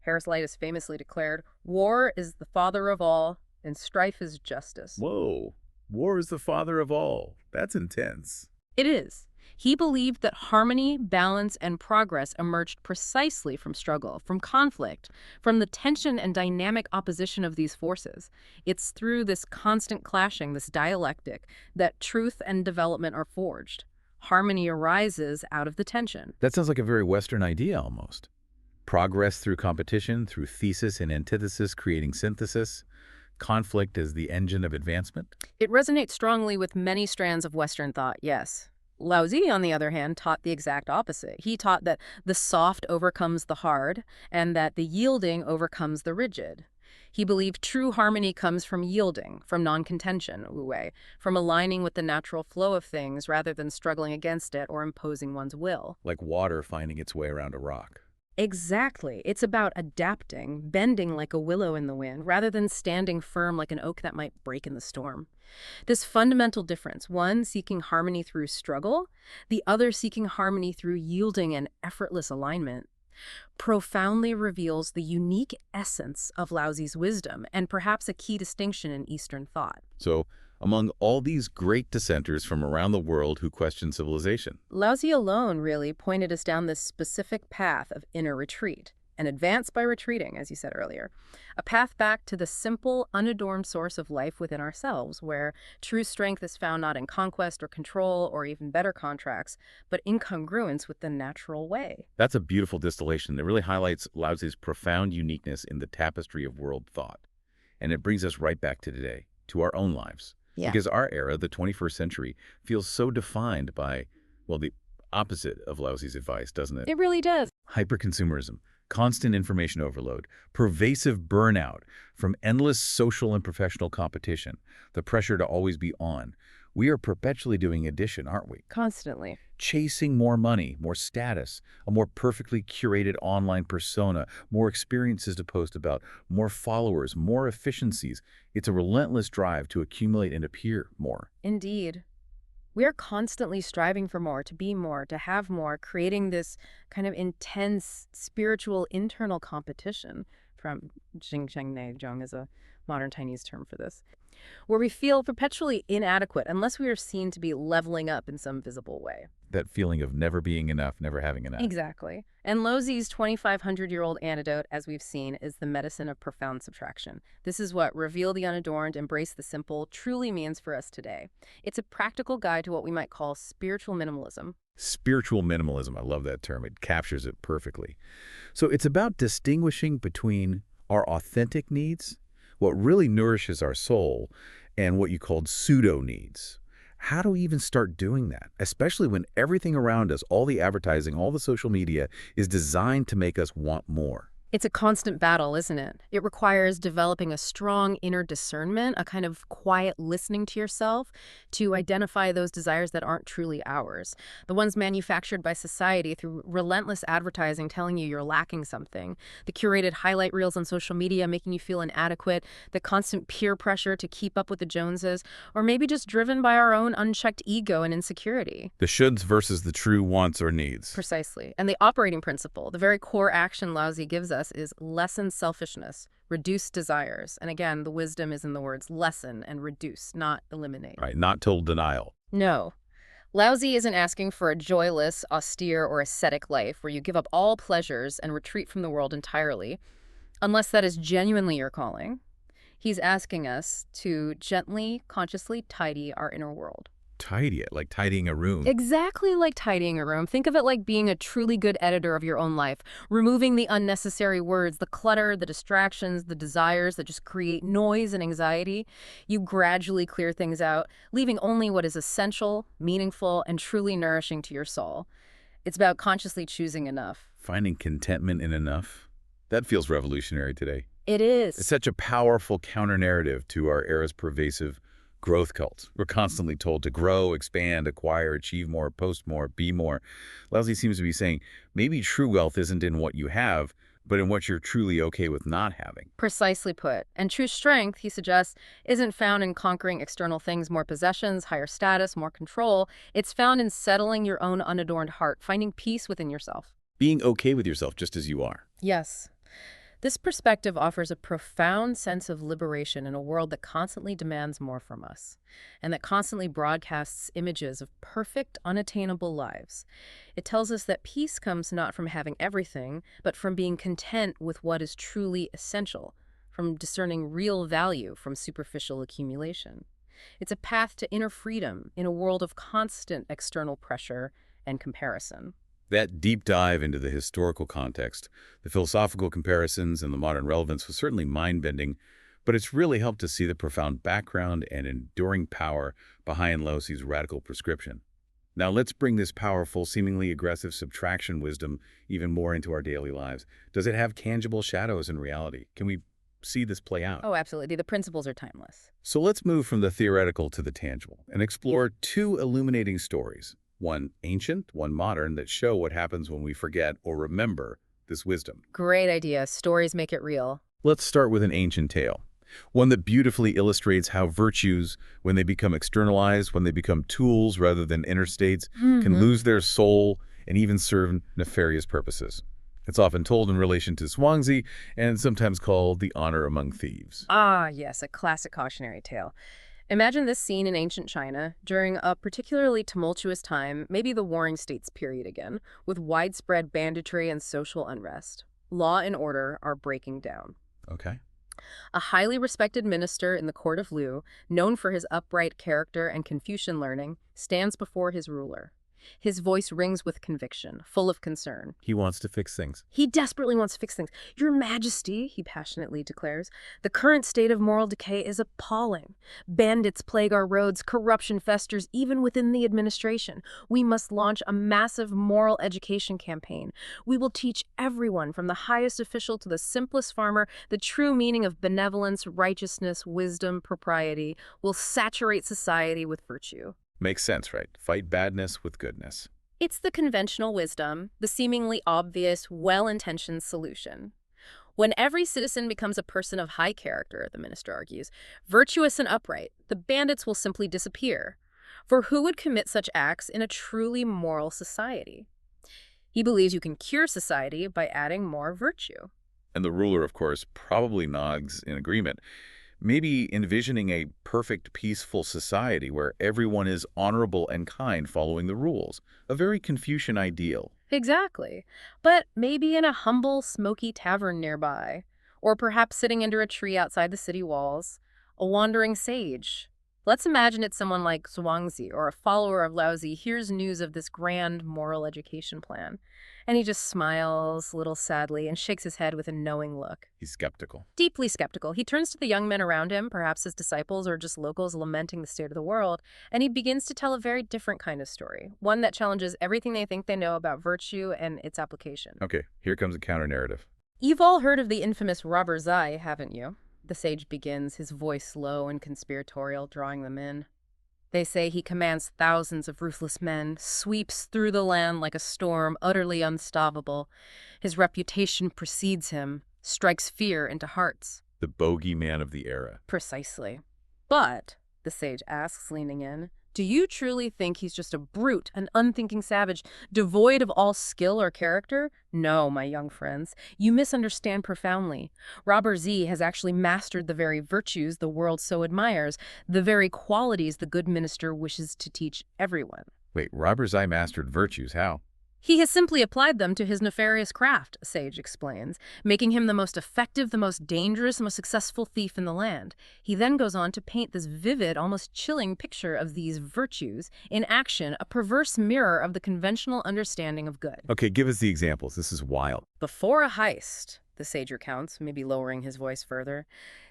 Heraclitus famously declared, "War is the father of all, and strife is justice." Whoa, war is the father of all. That's intense. It is. He believed that harmony, balance, and progress emerged precisely from struggle, from conflict, from the tension and dynamic opposition of these forces. It's through this constant clashing, this dialectic, that truth and development are forged. Harmony arises out of the tension. That sounds like a very Western idea almost. Progress through competition, through thesis and antithesis, creating synthesis. conflict as the engine of advancement? It resonates strongly with many strands of Western thought, yes. Lao Tzu, on the other hand, taught the exact opposite. He taught that the soft overcomes the hard and that the yielding overcomes the rigid. He believed true harmony comes from yielding, from non-contention, wu wei, from aligning with the natural flow of things rather than struggling against it or imposing one's will. Like water finding its way around a rock. Exactly. It's about adapting, bending like a willow in the wind, rather than standing firm like an oak that might break in the storm. This fundamental difference, one seeking harmony through struggle, the other seeking harmony through yielding and effortless alignment, profoundly reveals the unique essence of Lao Tzu's wisdom and perhaps a key distinction in Eastern thought. So, among all these great dissenters from around the world who question civilization, Lao Tzu alone really pointed us down this specific path of inner retreat, and advance by retreating, as you said earlier. A path back to the simple, unadorned source of life within ourselves, where true strength is found not in conquest or control or even better contracts, but in congruence with the natural way. that's a beautiful distillation that really highlights Lao Tzu's profound uniqueness in the tapestry of world thought. And it brings us right back to today, to our own lives. Yeah. Because our era, the 21st century, feels so defined by, well, the opposite of Lao Tzu's advice, doesn't it? It really does. Hyperconsumerism, constant information overload, pervasive burnout from endless social and professional competition, the pressure to always be on. We are perpetually doing addition, aren't we? Constantly. Chasing more money, more status, a more perfectly curated online persona, more experiences to post about, more followers, more efficiencies. It's a relentless drive to accumulate and appear more. Indeed. We are constantly striving for more, to be more, to have more, creating this kind of intense spiritual internal competition, from Jing Sheng Ne Zhong is a modern Chinese term for this, where we feel perpetually inadequate unless we are seen to be leveling up in some visible way. That feeling of never being enough, never having enough. Exactly. And Lao Tzu's 2,500-year-old antidote, as we've seen, is the medicine of profound subtraction. This is what reveal the unadorned, embrace the simple truly means for us today. It's a practical guide to what we might call spiritual minimalism. Spiritual minimalism, I love that term. It captures it perfectly. So it's about distinguishing between our authentic needs, what really nourishes our soul, and what you called pseudo needs. How do we even start doing that? Especially when everything around us, all the advertising, all the social media, is designed to make us want more. It's a constant battle, isn't it? It requires developing a strong inner discernment, a kind of quiet listening to yourself to identify those desires that aren't truly ours. The ones manufactured by society through relentless advertising telling you you're lacking something, the curated highlight reels on social media making you feel inadequate, the constant peer pressure to keep up with the Joneses, or maybe just driven by our own unchecked ego and insecurity. The shoulds versus the true wants or needs. Precisely. And the operating principle, the very core action Lao Tzu gives us, is lessen selfishness, reduce desires. And again, the wisdom is in the words lessen and reduce, not eliminate. Right, not total denial. No. Lao Tzu isn't asking for a joyless, austere, or ascetic life where you give up all pleasures and retreat from the world entirely, unless that is genuinely your calling. He's asking us to gently, consciously tidy our inner world. Tidy it, like tidying a room. Exactly like tidying a room. Think of it like being a truly good editor of your own life, removing the unnecessary words, the clutter, the distractions, the desires that just create noise and anxiety. You gradually clear things out, leaving only what is essential, meaningful, and truly nourishing to your soul. It's about consciously choosing enough. Finding contentment in enough. That feels revolutionary today. It is. It's such a powerful counter-narrative to our era's pervasive growth cult. We're constantly told to grow, expand, acquire, achieve more, post more, be more. Lao Tzu seems to be saying maybe true wealth isn't in what you have, but in what you're truly okay with not having. Precisely put. And true strength, he suggests, isn't found in conquering external things, more possessions, higher status, more control. It's found in settling your own unadorned heart, finding peace within yourself. Being okay with yourself just as you are. Yes. This perspective offers a profound sense of liberation in a world that constantly demands more from us, and that constantly broadcasts images of perfect, unattainable lives. It tells us that peace comes not from having everything, but from being content with what is truly essential, from discerning real value from superficial accumulation. It's a path to inner freedom in a world of constant external pressure and comparison. That deep dive into the historical context, the philosophical comparisons, and the modern relevance was certainly mind-bending, But it's really helped to see the profound background and enduring power behind Lao Tzu's radical prescription. Now let's bring this powerful, seemingly aggressive subtraction wisdom even more into our daily lives. Does it have tangible shadows in reality? Can we see this play out? Oh, absolutely. The principles are timeless. So let's move from the theoretical to the tangible and explore two illuminating stories, one ancient, one modern, that show what happens when we forget or remember this wisdom. Great idea. Stories make it real. Let's start with an ancient tale, one that beautifully illustrates how virtues, when they become externalized, when they become tools rather than inner states, can lose their soul and even serve nefarious purposes. It's often told in relation to Zhuangzi and sometimes called the honor among thieves. Ah, yes, a classic cautionary tale. Imagine this scene in ancient China during a particularly tumultuous time, maybe the Warring States period again, with widespread banditry and social unrest. Law and order are breaking down. Okay. A highly respected minister in the court of Liu, known for his upright character and Confucian learning, stands before his ruler. His voice rings with conviction, full of concern. He wants to fix things. He desperately wants to fix things. Your Majesty, he passionately declares, the current state of moral decay is appalling. Bandits plague our roads, corruption festers even within the administration. We must launch a massive moral education campaign. We will teach everyone, from the highest official to the simplest farmer, the true meaning of benevolence, righteousness, wisdom, propriety. We'll saturate society with virtue. Makes sense, right? Fight badness with goodness. It's the conventional wisdom, the seemingly obvious, well-intentioned solution. When every citizen becomes a person of high character, the minister argues, virtuous and upright, the bandits will simply disappear. For who would commit such acts in a truly moral society? He believes you can cure society by adding more virtue. And the ruler, of course, probably nods in agreement. Maybe envisioning a perfect, peaceful society where everyone is honorable and kind following the rules. A very Confucian ideal. Exactly. But maybe in a humble, smoky tavern nearby, or perhaps sitting under a tree outside the city walls, a wandering sage. Let's imagine it's someone like Zhuangzi or a follower of Lao Tzu hears news of this grand moral education plan. And he just smiles a little sadly and shakes his head with a knowing look. He's skeptical. Deeply skeptical. He turns to the young men around him, perhaps his disciples or just locals lamenting the state of the world, and he begins to tell a very different kind of story, one that challenges everything they think they know about virtue and its application. Okay, here comes a counter-narrative. You've all heard of the infamous robber Zai, haven't you? The sage begins, his voice low and conspiratorial, drawing them in. They say he commands thousands of ruthless men, sweeps through the land like a storm, utterly unstoppable. His reputation precedes him, strikes fear into hearts. The bogeyman of the era. Precisely. But, the sage asks, leaning in, do you truly think he's just a brute, an unthinking savage, devoid of all skill or character? No, my young friends. You misunderstand profoundly. Robert Z has actually mastered the very virtues the world so admires, the very qualities the good minister wishes to teach everyone. Wait, Robert Zai mastered virtues. How? He has simply applied them to his nefarious craft, a sage explains, making him the most effective, the most dangerous, the most successful thief in the land. He then goes on to paint this vivid, almost chilling picture of these virtues in action, a perverse mirror of the conventional understanding of good. Okay, give us the examples. This is wild. Before a heist, the sage recounts, maybe lowering his voice further,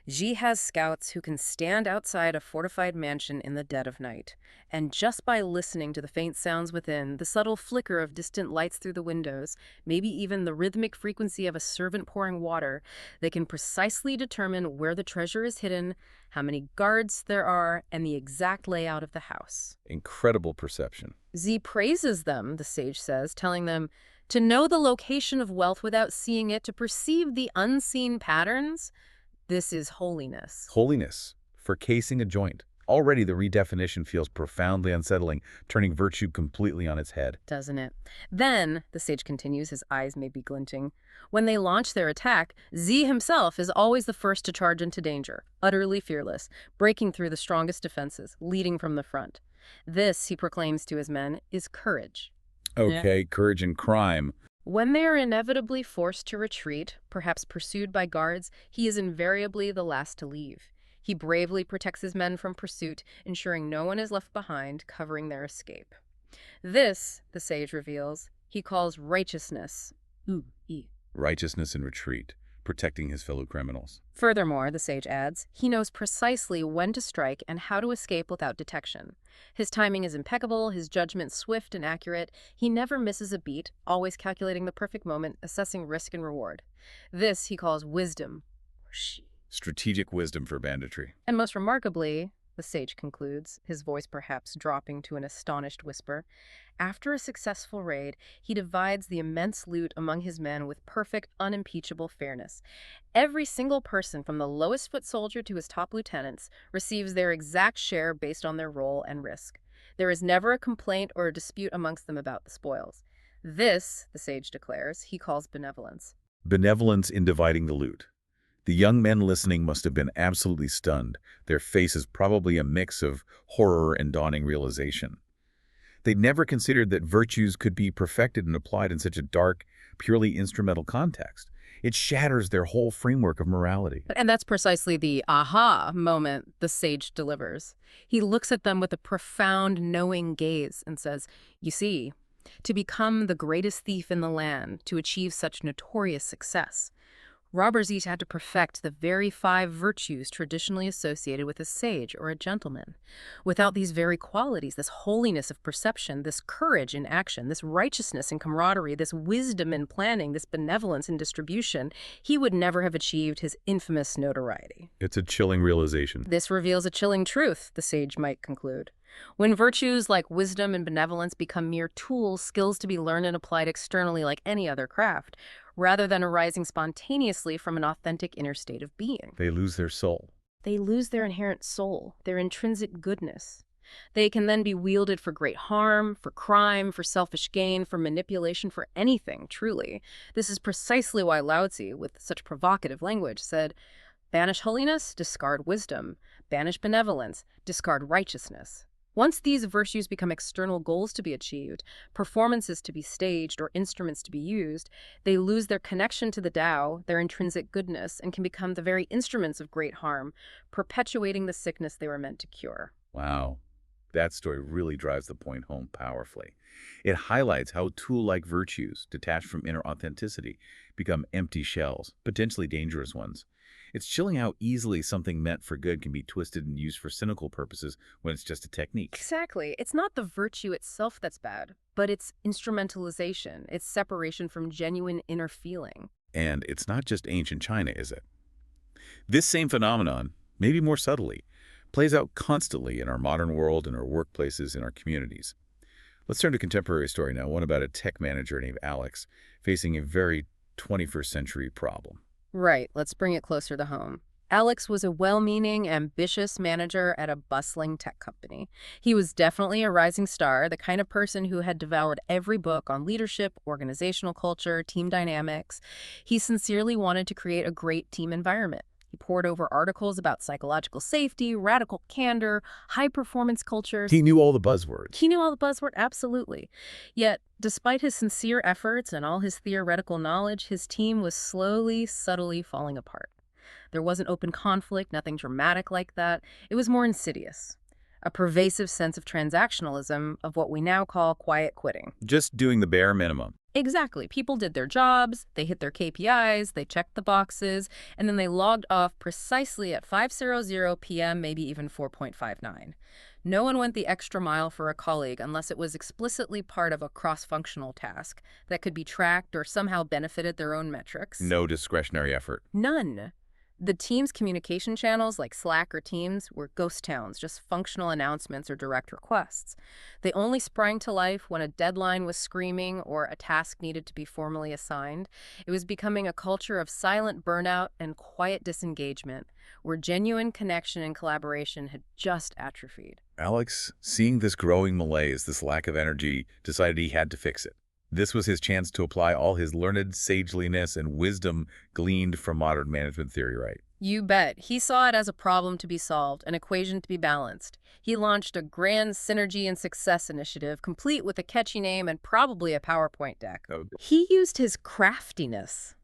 Xi has scouts who can stand outside a fortified mansion in the dead of night, and just by listening to the faint sounds within, the subtle flicker of distant lights through the windows, maybe even the rhythmic frequency of a servant pouring water, they can precisely determine where the treasure is hidden, how many guards there are, and the exact layout of the house. Incredible perception. Xi praises them, the sage says, telling them, to know the location of wealth without seeing it, to perceive the unseen patterns, this is holiness. Holiness. For casing a joint. Already the redefinition feels profoundly unsettling, turning virtue completely on its head. Doesn't it? Then, the sage continues, his eyes may be glinting, when they launch their attack, Z himself is always the first to charge into danger, utterly fearless, breaking through the strongest defenses, leading from the front. This, he proclaims to his men, is courage. Okay, courage and crime. When they are inevitably forced to retreat, perhaps pursued by guards, he is invariably the last to leave. He bravely protects his men from pursuit, ensuring no one is left behind, covering their escape. This, the sage reveals, he calls righteousness. Righteousness in retreat. protecting his fellow criminals. Furthermore, the sage adds, he knows precisely when to strike and how to escape without detection. His timing is impeccable, his judgment swift and accurate. He never misses a beat, always calculating the perfect moment, assessing risk and reward. This he calls wisdom. Strategic wisdom for banditry. And most remarkably, the sage concludes, his voice perhaps dropping to an astonished whisper, after a successful raid, he divides the immense loot among his men with perfect, unimpeachable fairness. Every single person, from the lowest foot soldier to his top lieutenants, receives their exact share based on their role and risk. There is never a complaint or a dispute amongst them about the spoils. This, the sage declares, he calls benevolence. Benevolence in dividing the loot. The young men listening must have been absolutely stunned, their faces probably a mix of horror and dawning realization. They'd never considered that virtues could be perfected and applied in such a dark, purely instrumental context. It shatters their whole framework of morality. And that's precisely the aha moment the sage delivers. He looks at them with a profound, knowing gaze and says, you see, to become the greatest thief in the land, to achieve such notorious success, robbers each had to perfect the very 5 virtues traditionally associated with a sage or a gentleman. Without these very qualities, this holiness of perception, this courage in action, this righteousness in camaraderie, this wisdom in planning, this benevolence in distribution, he would never have achieved his infamous notoriety. It's a chilling realization. This reveals a chilling truth, the sage might conclude. When virtues like wisdom and benevolence become mere tools, skills to be learned and applied externally like any other craft, rather than arising spontaneously from an authentic inner state of being, They lose their soul. they lose their inherent soul, their intrinsic goodness. They can then be wielded for great harm, for crime, for selfish gain, for manipulation, for anything, truly. This is precisely why Lao Tzu, with such provocative language, said, banish holiness, discard wisdom. Banish benevolence, discard righteousness. Once these virtues become external goals to be achieved, performances to be staged, or instruments to be used, they lose their connection to the Tao, their intrinsic goodness, and can become the very instruments of great harm, perpetuating the sickness they were meant to cure. Wow. That story really drives the point home powerfully. It highlights how tool-like virtues, detached from inner authenticity, become empty shells, potentially dangerous ones. It's chilling how easily something meant for good can be twisted and used for cynical purposes when it's just a technique. Exactly. It's not the virtue itself that's bad, but its instrumentalization, its separation from genuine inner feeling. And it's not just ancient China, is it? This same phenomenon, maybe more subtly, plays out constantly in our modern world, in our workplaces, in our communities. Let's turn to a contemporary story now, one about a tech manager named Alex facing a very 21st century problem. Right, let's bring it closer to home. Alex was a well-meaning, ambitious manager at a bustling tech company. He was definitely a rising star, the kind of person who had devoured every book on leadership, organizational culture, team dynamics. He sincerely wanted to create a great team environment. He pored over articles about psychological safety, radical candor, high-performance cultures. He knew all the buzzwords. He knew all the buzzwords, absolutely. Yet, despite his sincere efforts and all his theoretical knowledge, his team was slowly, subtly falling apart. There wasn't open conflict, nothing dramatic like that. It was more insidious. A pervasive sense of transactionalism, of what we now call quiet quitting. Just doing the bare minimum. Exactly. People did their jobs, they hit their KPIs, they checked the boxes, and then they logged off precisely at 5:00 p.m., maybe even 4:59. No one went the extra mile for a colleague unless it was explicitly part of a cross-functional task that could be tracked or somehow benefited their own metrics. No discretionary effort. None. The team's communication channels, like Slack or Teams, were ghost towns, just functional announcements or direct requests. They only sprang to life when a deadline was screaming or a task needed to be formally assigned. It was becoming a culture of silent burnout and quiet disengagement, where genuine connection and collaboration had just atrophied. Alex, seeing this growing malaise, this lack of energy, decided he had to fix it. This was his chance to apply all his learned sageliness and wisdom gleaned from modern management theory, right? You bet. He saw it as a problem to be solved, an equation to be balanced. He launched a grand synergy and success initiative, complete with a catchy name and probably a PowerPoint deck. Oh. He used his craftiness,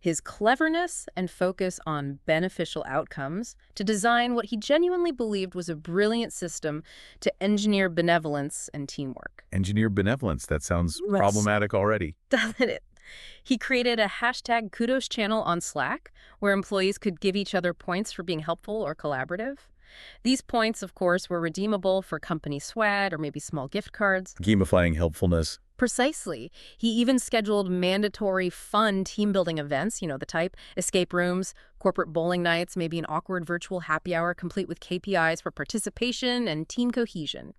his cleverness and focus on beneficial outcomes to design what he genuinely believed was a brilliant system to engineer benevolence and teamwork. Engineer benevolence, that sounds problematic already. Doesn't it? He created a hashtag kudos channel on Slack where employees could give each other points for being helpful or collaborative. These points, of course, were redeemable for company swag or maybe small gift cards. Gamifying helpfulness. Precisely. He even scheduled mandatory fun team-building events, the type, escape rooms, corporate bowling nights, maybe an awkward virtual happy hour complete with KPIs for participation and team cohesion.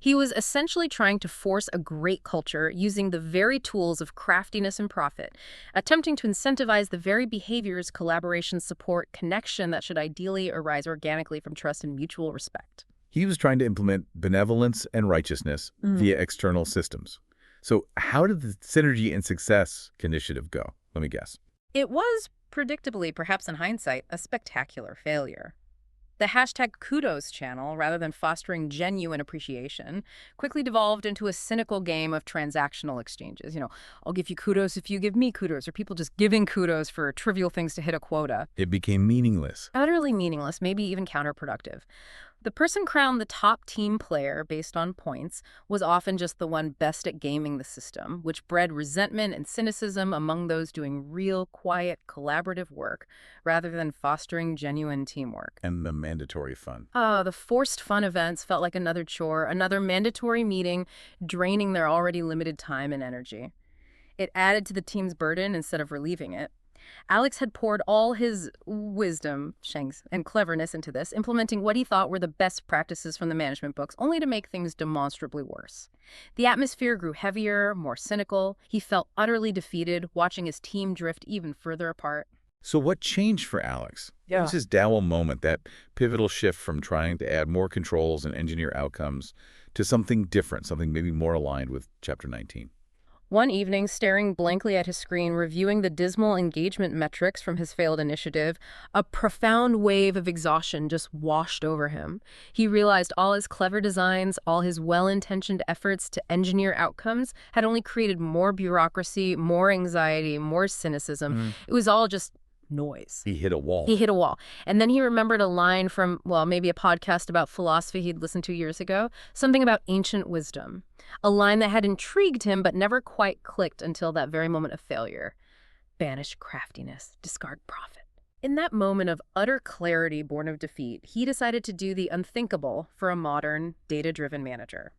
He was essentially trying to force a great culture using the very tools of craftiness and profit, attempting to incentivize the very behaviors, collaboration, support, connection that should ideally arise organically from trust and mutual respect. He was trying to implement benevolence and righteousness via external systems. So how did the Synergy and Success initiative go? Let me guess. It was, predictably, perhaps in hindsight, a spectacular failure. The hashtag kudos channel, rather than fostering genuine appreciation, quickly devolved into a cynical game of transactional exchanges. I'll give you kudos if you give me kudos, or people just giving kudos for trivial things to hit a quota. It became meaningless. Utterly meaningless, maybe even counterproductive. The person crowned the top team player based on points was often just the one best at gaming the system, which bred resentment and cynicism among those doing real, quiet, collaborative work, rather than fostering genuine teamwork. And the mandatory fun. The forced fun events felt like another chore, another mandatory meeting, draining their already limited time and energy. It added to the team's burden instead of relieving it. Alex had poured all his wisdom, Sheng's, and cleverness into this, implementing what he thought were the best practices from the management books, only to make things demonstrably worse. The atmosphere grew heavier, more cynical. He felt utterly defeated, watching his team drift even further apart. So what changed for Alex? What was his Dao moment, that pivotal shift from trying to add more controls and engineer outcomes to something different, something maybe more aligned with Chapter 19? One evening, staring blankly at his screen, reviewing the dismal engagement metrics from his failed initiative, a profound wave of exhaustion just washed over him. He realized all his clever designs, all his well-intentioned efforts to engineer outcomes had only created more bureaucracy, more anxiety, more cynicism. It was all just noise. He hit a wall. He hit a wall. And then he remembered a line from, maybe a podcast about philosophy he'd listened to years ago, something about ancient wisdom. A line that had intrigued him but never quite clicked until that very moment of failure. Banish craftiness, discard profit. In that moment of utter clarity born of defeat, he decided to do the unthinkable for a modern, data-driven manager.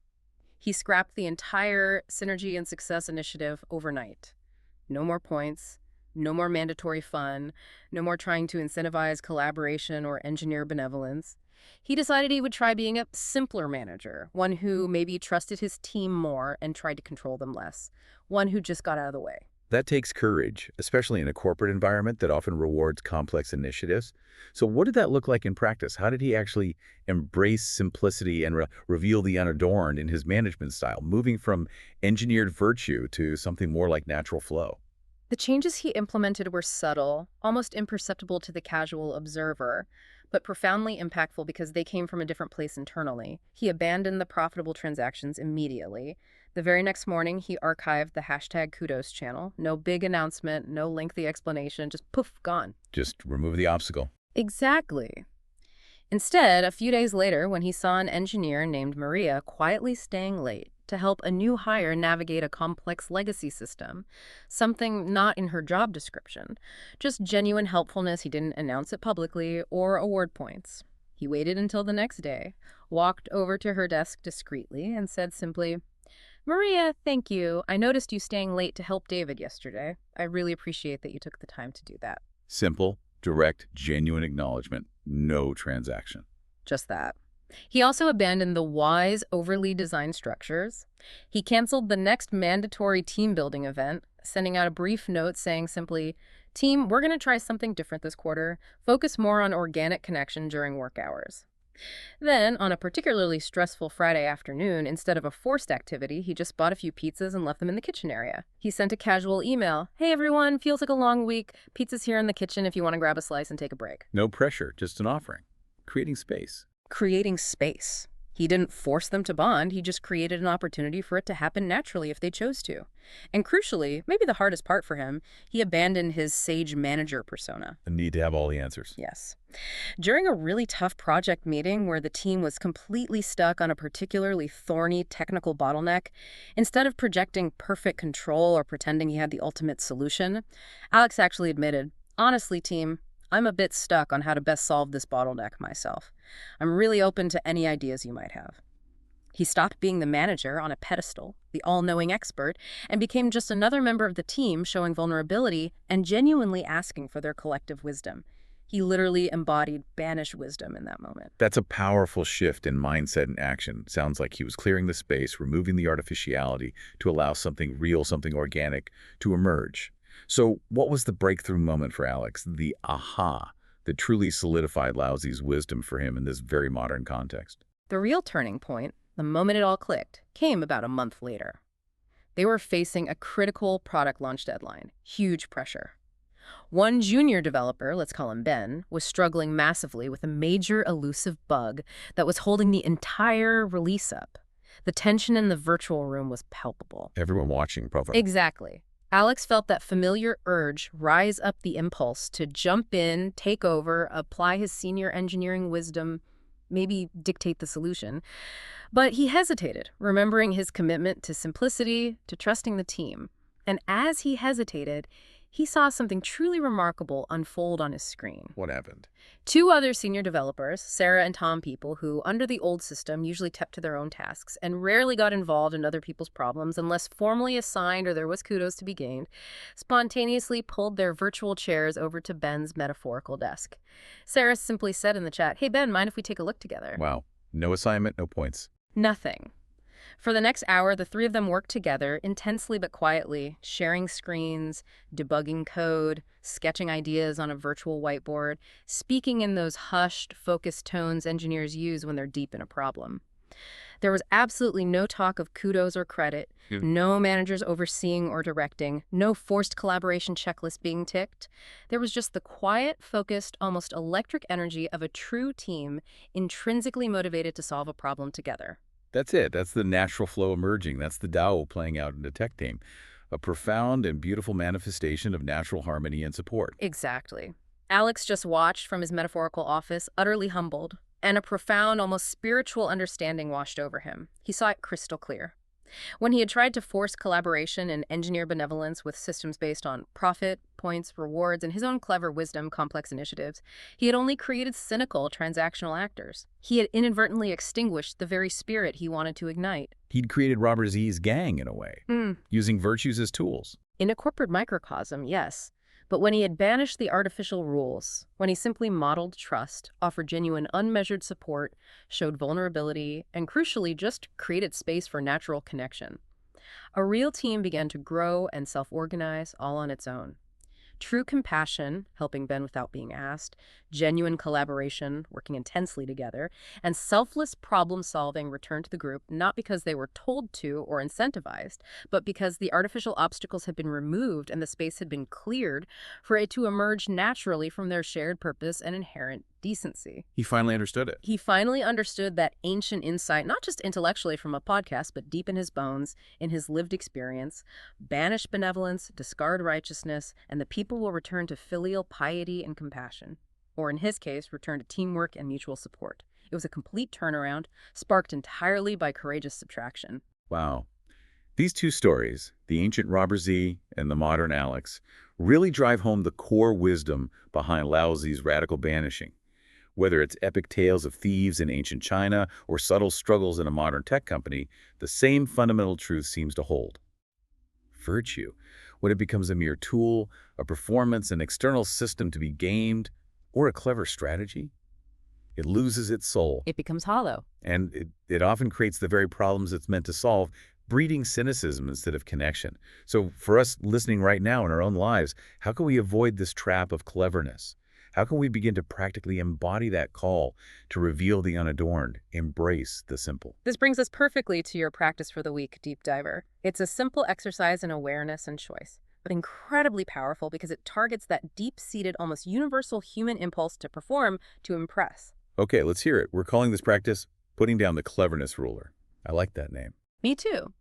He scrapped the entire Synergy and Success initiative overnight. No more points. No more mandatory fun, no more trying to incentivize collaboration or engineer benevolence. He decided he would try being a simpler manager, one who maybe trusted his team more and tried to control them less, one who just got out of the way. That takes courage, especially in a corporate environment that often rewards complex initiatives. So what did that look like in practice? How did he actually embrace simplicity and reveal the unadorned in his management style, moving from engineered virtue to something more like natural flow? The changes he implemented were subtle, almost imperceptible to the casual observer, but profoundly impactful because they came from a different place internally. He abandoned the profitable transactions immediately. The very next morning, he archived the hashtag kudos channel. No big announcement, no lengthy explanation, just poof, gone. Just remove the obstacle. Exactly. Instead, a few days later, when he saw an engineer named Maria quietly staying late to help a new hire navigate a complex legacy system, something not in her job description, just genuine helpfulness, he didn't announce it publicly, or award points. He waited until the next day, walked over to her desk discreetly, and said simply, "Maria, thank you. I noticed you staying late to help David yesterday. I really appreciate that you took the time to do that." Simple, direct, genuine acknowledgement. No transaction. Just that. He also abandoned the wise, overly designed structures. He canceled the next mandatory team-building event, sending out a brief note saying simply, "Team, we're going to try something different this quarter. Focus more on organic connection during work hours." Then, on a particularly stressful Friday afternoon, instead of a forced activity, he just bought a few pizzas and left them in the kitchen area. He sent a casual email. "Hey everyone, feels like a long week. Pizza's here in the kitchen if you want to grab a slice and take a break." No pressure, just an offering. Creating space. Creating space. He didn't force them to bond, he just created an opportunity for it to happen naturally if they chose to. And crucially, maybe the hardest part for him, he abandoned his sage manager persona. The need to have all the answers. Yes. During a really tough project meeting where the team was completely stuck on a particularly thorny technical bottleneck, instead of projecting perfect control or pretending he had the ultimate solution, Alex actually admitted, "Honestly, team, I'm a bit stuck on how to best solve this bottleneck myself. I'm really open to any ideas you might have." He stopped being the manager on a pedestal, the all-knowing expert, and became just another member of the team showing vulnerability and genuinely asking for their collective wisdom. He literally embodied banished wisdom in that moment. That's a powerful shift in mindset and action. Sounds like he was clearing the space, removing the artificiality to allow something real, something organic to emerge. So what was the breakthrough moment for Alex, the aha, that truly solidified Lao Tzu's wisdom for him in this very modern context? The real turning point, the moment it all clicked, came about a month later. They were facing a critical product launch deadline, huge pressure. One junior developer, let's call him Ben, was struggling massively with a major elusive bug that was holding the entire release up. The tension in the virtual room was palpable. Everyone watching, probably. Exactly. Alex felt that familiar urge rise up the impulse to jump in, take over, apply his senior engineering wisdom, maybe dictate the solution. But he hesitated, remembering his commitment to simplicity, to trusting the team. And as he hesitated, he saw something truly remarkable unfold on his screen. What happened? Two other senior developers, Sarah and Tom people, who, under the old system, usually kept to their own tasks and rarely got involved in other people's problems unless formally assigned or there was kudos to be gained, spontaneously pulled their virtual chairs over to Ben's metaphorical desk. Sarah simply said in the chat, "Hey, Ben, mind if we take a look together?" Wow. No assignment, no points. Nothing. For the next hour, the three of them worked together, intensely but quietly, sharing screens, debugging code, sketching ideas on a virtual whiteboard, speaking in those hushed, focused tones engineers use when they're deep in a problem. There was absolutely no talk of kudos or credit, no managers overseeing or directing, no forced collaboration checklist being ticked. There was just the quiet, focused, almost electric energy of a true team, intrinsically motivated to solve a problem together. That's it. That's the natural flow emerging. That's the Tao playing out in the tech team. A profound and beautiful manifestation of natural harmony and support. Exactly. Alex just watched from his metaphorical office, utterly humbled, and a profound, almost spiritual understanding washed over him. He saw it crystal clear. When he had tried to force collaboration and engineer benevolence with systems based on profit, points, rewards, and his own clever wisdom complex initiatives, he had only created cynical transactional actors. He had inadvertently extinguished the very spirit he wanted to ignite. He'd created Robert Z's gang in a way, using virtues as tools. In a corporate microcosm, yes. But when he had banished the artificial rules, when he simply modeled trust, offered genuine unmeasured support, showed vulnerability, and crucially just created space for natural connection, a real team began to grow and self-organize all on its own. True compassion, helping Ben without being asked, genuine collaboration, working intensely together, and selfless problem-solving returned to the group not because they were told to or incentivized, but because the artificial obstacles had been removed and the space had been cleared for it to emerge naturally from their shared purpose and inherent decency. He finally understood it. He finally understood that ancient insight, not just intellectually from a podcast, but deep in his bones, in his lived experience. Banish benevolence, discard righteousness, and the people will return to filial piety and compassion. Or in his case, return to teamwork and mutual support. It was a complete turnaround, sparked entirely by courageous subtraction. Wow. These two stories, the ancient Robert Z and the modern Alex, really drive home the core wisdom behind Lao Tzu's radical banishing. Whether it's epic tales of thieves in ancient China or subtle struggles in a modern tech company, the same fundamental truth seems to hold. Virtue, when it becomes a mere tool, a performance, an external system to be gamed, or a clever strategy, it loses its soul. It becomes hollow. And it often creates the very problems it's meant to solve, breeding cynicism instead of connection. So for us listening right now in our own lives, how can we avoid this trap of cleverness? How can we begin to practically embody that call to reveal the unadorned, embrace the simple? This brings us perfectly to your practice for the week, Deep Diver. It's a simple exercise in awareness and choice, but incredibly powerful because it targets that deep-seated, almost universal human impulse to perform, to impress. Okay, let's hear it. We're calling this practice Putting down the cleverness ruler. I like that name. Me too.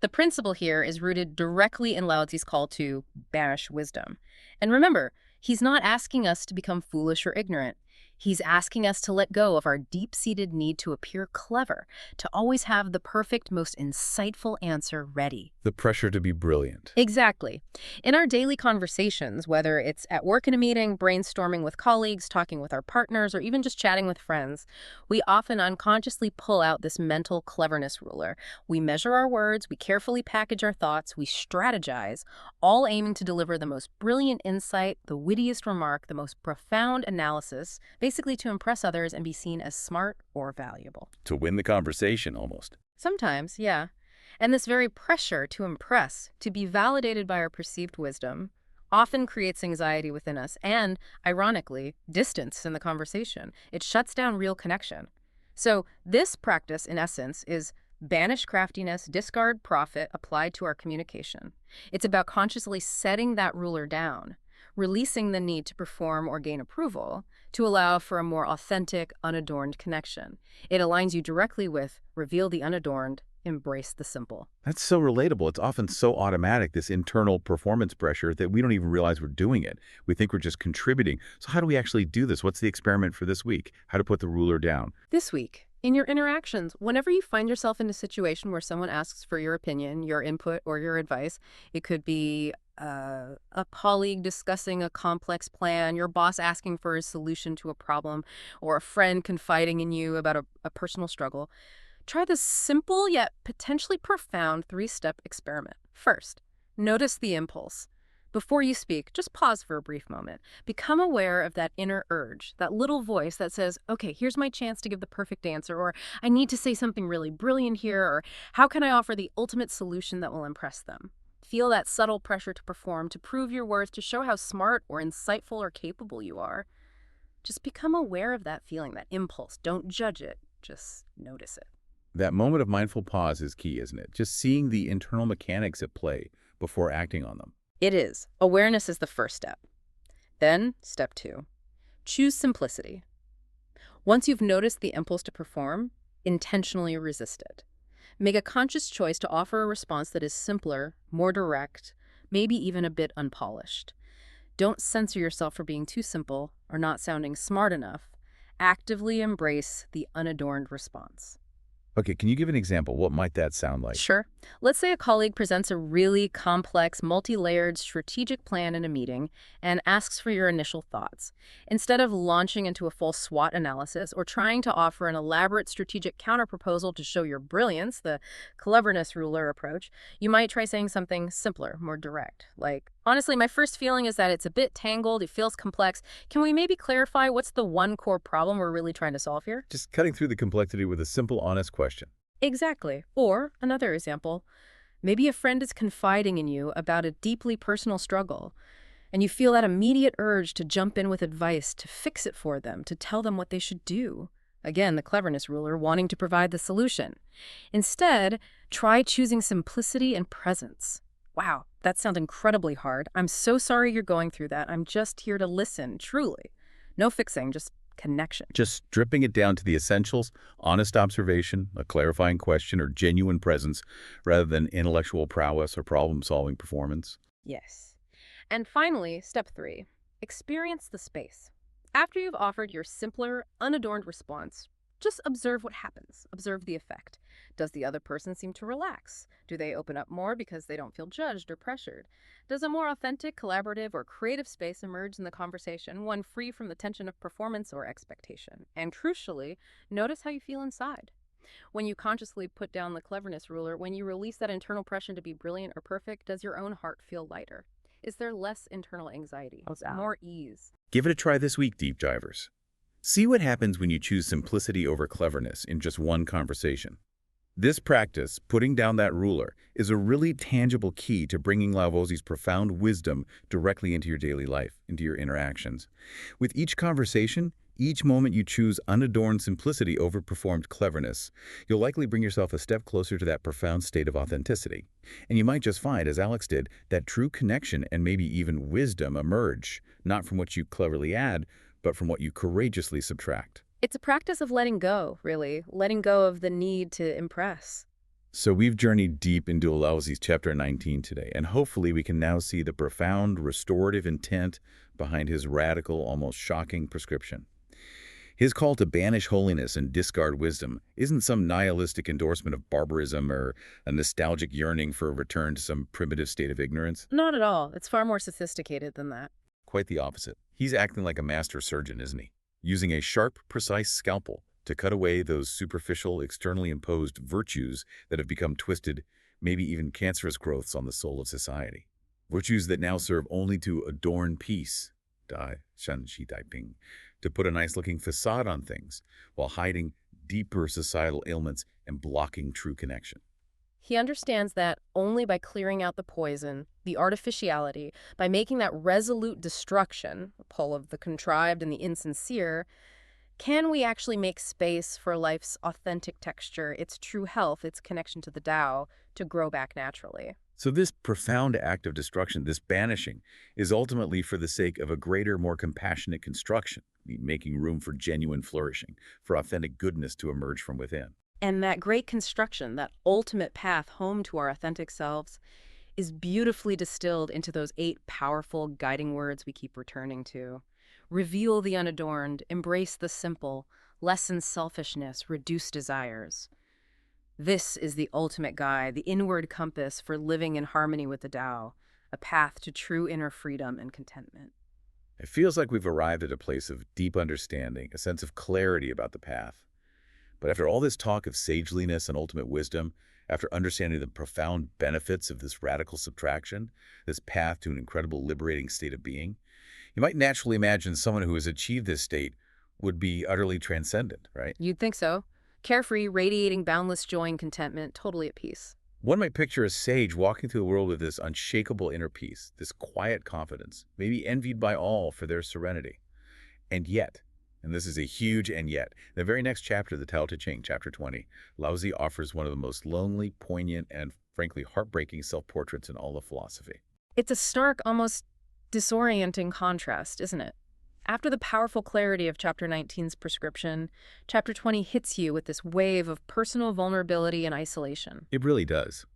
The principle here is rooted directly in Lao Tzu's call to banish wisdom. And remember, he's not asking us to become foolish or ignorant. He's asking us to let go of our deep-seated need to appear clever, to always have the perfect, most insightful answer ready. The pressure to be brilliant. Exactly. In our daily conversations, whether it's at work in a meeting, brainstorming with colleagues, talking with our partners, or even just chatting with friends, we often unconsciously pull out this mental cleverness ruler. We measure our words, we carefully package our thoughts, we strategize, all aiming to deliver the most brilliant insight, the wittiest remark, the most profound analysis, basically to impress others and be seen as smart or valuable. To win the conversation, almost. Sometimes, yeah. And this very pressure to impress, to be validated by our perceived wisdom, often creates anxiety within us and, ironically, distance in the conversation. It shuts down real connection. So this practice, in essence, is banish craftiness, discard profit applied to our communication. It's about consciously setting that ruler down, releasing the need to perform or gain approval to allow for a more authentic, unadorned connection. It aligns you directly with reveal the unadorned, embrace the simple. That's so relatable. It's often so automatic, this internal performance pressure, that we don't even realize we're doing it. We think we're just contributing. So how do we actually do this? What's the experiment for this week? How to put the ruler down? This week, in your interactions, whenever you find yourself in a situation where someone asks for your opinion, your input, or your advice, it could be a colleague discussing a complex plan, your boss asking for a solution to a problem, or a friend confiding in you about a personal struggle, try this simple yet potentially profound 3-step experiment. First, notice the impulse. Before you speak, just pause for a brief moment. Become aware of that inner urge, that little voice that says, okay, here's my chance to give the perfect answer, or I need to say something really brilliant here, or how can I offer the ultimate solution that will impress them? Feel that subtle pressure to perform, to prove your worth, to show how smart or insightful or capable you are. Just become aware of that feeling, that impulse. Don't judge it, just notice it. That moment of mindful pause is key, isn't it? Just seeing the internal mechanics at play before acting on them. It is. Awareness is the first step. Then, step 2. Choose simplicity. Once you've noticed the impulse to perform, intentionally resist it. Make a conscious choice to offer a response that is simpler, more direct, maybe even a bit unpolished. Don't censor yourself for being too simple or not sounding smart enough. Actively embrace the unadorned response. Okay, can you give an example? What might that sound like? Sure. Let's say a colleague presents a really complex, multi-layered strategic plan in a meeting and asks for your initial thoughts. Instead of launching into a full SWOT analysis or trying to offer an elaborate strategic counterproposal to show your brilliance, the cleverness ruler approach, you might try saying something simpler, more direct. Like, honestly, my first feeling is that it's a bit tangled, it feels complex. Can we maybe clarify what's the one core problem we're really trying to solve here? Just cutting through the complexity with a simple, honest question. Exactly. Or, another example, maybe a friend is confiding in you about a deeply personal struggle, and you feel that immediate urge to jump in with advice, to fix it for them, to tell them what they should do. Again, the cleverness ruler wanting to provide the solution. Instead, try choosing simplicity and presence. Wow, that sounds incredibly hard. I'm so sorry you're going through that. I'm just here to listen, truly. No fixing, just connection. Just stripping it down to the essentials, honest observation, a clarifying question, or genuine presence, rather than intellectual prowess or problem-solving performance. Yes. And finally, step 3, experience the space. After you've offered your simpler, unadorned response, just observe what happens. Observe the effect. Does the other person seem to relax? Do they open up more because they don't feel judged or pressured? Does a more authentic, collaborative, or creative space emerge in the conversation, one free from the tension of performance or expectation? And crucially, notice how you feel inside. When you consciously put down the cleverness ruler, when you release that internal pressure to be brilliant or perfect, does your own heart feel lighter? Is there less internal anxiety? More ease? Give it a try this week, deep divers. See what happens when you choose simplicity over cleverness in just one conversation. This practice, putting down that ruler, is a really tangible key to bringing Lao Tzu's profound wisdom directly into your daily life, into your interactions. With each conversation, each moment you choose unadorned simplicity over performed cleverness, you'll likely bring yourself a step closer to that profound state of authenticity. And you might just find, as Alex did, that true connection and maybe even wisdom emerge, not from what you cleverly add, but from what you courageously subtract. It's a practice of letting go, really, letting go of the need to impress. So we've journeyed deep into Lao Tzu's chapter 19 today, and hopefully we can now see the profound restorative intent behind his radical, almost shocking prescription. His call to banish holiness and discard wisdom isn't some nihilistic endorsement of barbarism or a nostalgic yearning for a return to some primitive state of ignorance. Not at all. It's far more sophisticated than that. Quite the opposite. He's acting like a master surgeon, isn't he? Using a sharp, precise scalpel to cut away those superficial, externally imposed virtues that have become twisted, maybe even cancerous growths on the soul of society. Virtues that now serve only to adorn peace, to put a nice-looking facade on things, while hiding deeper societal ailments and blocking true connection. He understands that only by clearing out the poison, the artificiality, by making that resolute destruction, a pull of the contrived and the insincere, can we actually make space for life's authentic texture, its true health, its connection to the Tao, to grow back naturally. So this profound act of destruction, this banishing, is ultimately for the sake of a greater, more compassionate construction, making room for genuine flourishing, for authentic goodness to emerge from within. And that great construction, that ultimate path home to our authentic selves, is beautifully distilled into those 8 powerful guiding words we keep returning to. Reveal the unadorned, embrace the simple, lessen selfishness, reduce desires. This is the ultimate guide, the inward compass for living in harmony with the Tao, a path to true inner freedom and contentment. It feels like we've arrived at a place of deep understanding, a sense of clarity about the path. But after all this talk of sageliness and ultimate wisdom, after understanding the profound benefits of this radical subtraction, this path to an incredible liberating state of being, you might naturally imagine someone who has achieved this state would be utterly transcendent, right? You'd think so. Carefree, radiating boundless joy and contentment, totally at peace. One might picture a sage walking through the world with this unshakable inner peace, this quiet confidence, maybe envied by all for their serenity. And yet, and this is a huge and yet, in the very next chapter of the Tao Te Ching, chapter 20, Lao Tzu offers one of the most lonely, poignant, and frankly heartbreaking self-portraits in all of philosophy. It's a stark, almost disorienting contrast, isn't it? After the powerful clarity of Chapter 19's prescription, Chapter 20 hits you with this wave of personal vulnerability and isolation. It really does.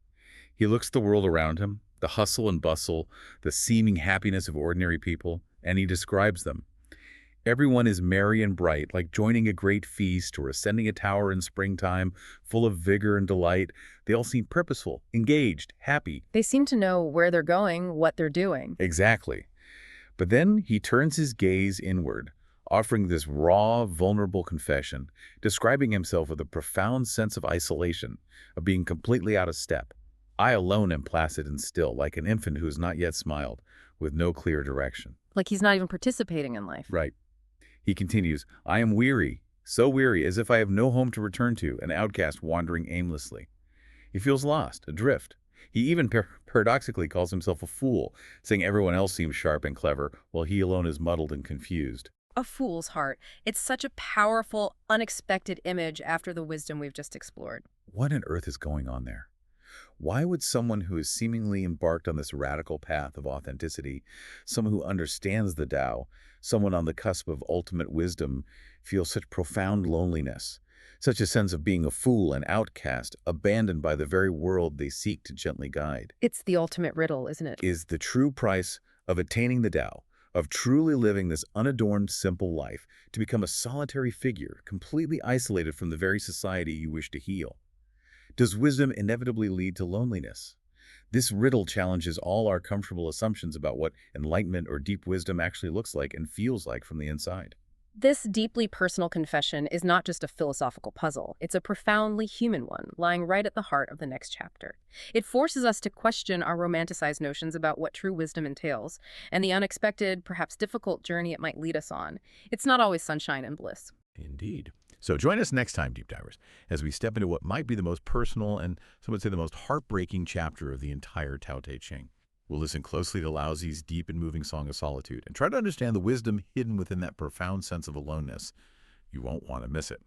He looks at the world around him, the hustle and bustle, the seeming happiness of ordinary people, and he describes them. Everyone is merry and bright, like joining a great feast or ascending a tower in springtime, full of vigor and delight. They all seem purposeful, engaged, happy. They seem to know where they're going, what they're doing. Exactly. But then he turns his gaze inward, offering this raw, vulnerable confession, describing himself with a profound sense of isolation, of being completely out of step. I alone am placid and still, like an infant who has not yet smiled, with no clear direction. Like he's not even participating in life. Right. He continues, I am weary, so weary, as if I have no home to return to, an outcast wandering aimlessly. He feels lost, adrift. He even paradoxically calls himself a fool, saying everyone else seems sharp and clever, while he alone is muddled and confused. A fool's heart. It's such a powerful, unexpected image after the wisdom we've just explored. What on earth is going on there? Why would someone who is seemingly embarked on this radical path of authenticity, someone who understands the Tao, someone on the cusp of ultimate wisdom, feel such profound loneliness? Such a sense of being a fool and outcast, abandoned by the very world they seek to gently guide. It's the ultimate riddle, isn't it? Is the true price of attaining the Tao, of truly living this unadorned, simple life, to become a solitary figure, completely isolated from the very society you wish to heal? Does wisdom inevitably lead to loneliness? This riddle challenges all our comfortable assumptions about what enlightenment or deep wisdom actually looks like and feels like from the inside. This deeply personal confession is not just a philosophical puzzle. It's a profoundly human one, lying right at the heart of the next chapter. It forces us to question our romanticized notions about what true wisdom entails, and the unexpected, perhaps difficult journey it might lead us on. It's not always sunshine and bliss. Indeed. So join us next time, Deep Divers, as we step into what might be the most personal and some would say the most heartbreaking chapter of the entire Tao Te Ching. We'll listen closely to Lao Tzu's deep and moving Song of Solitude and try to understand the wisdom hidden within that profound sense of aloneness. You won't want to miss it.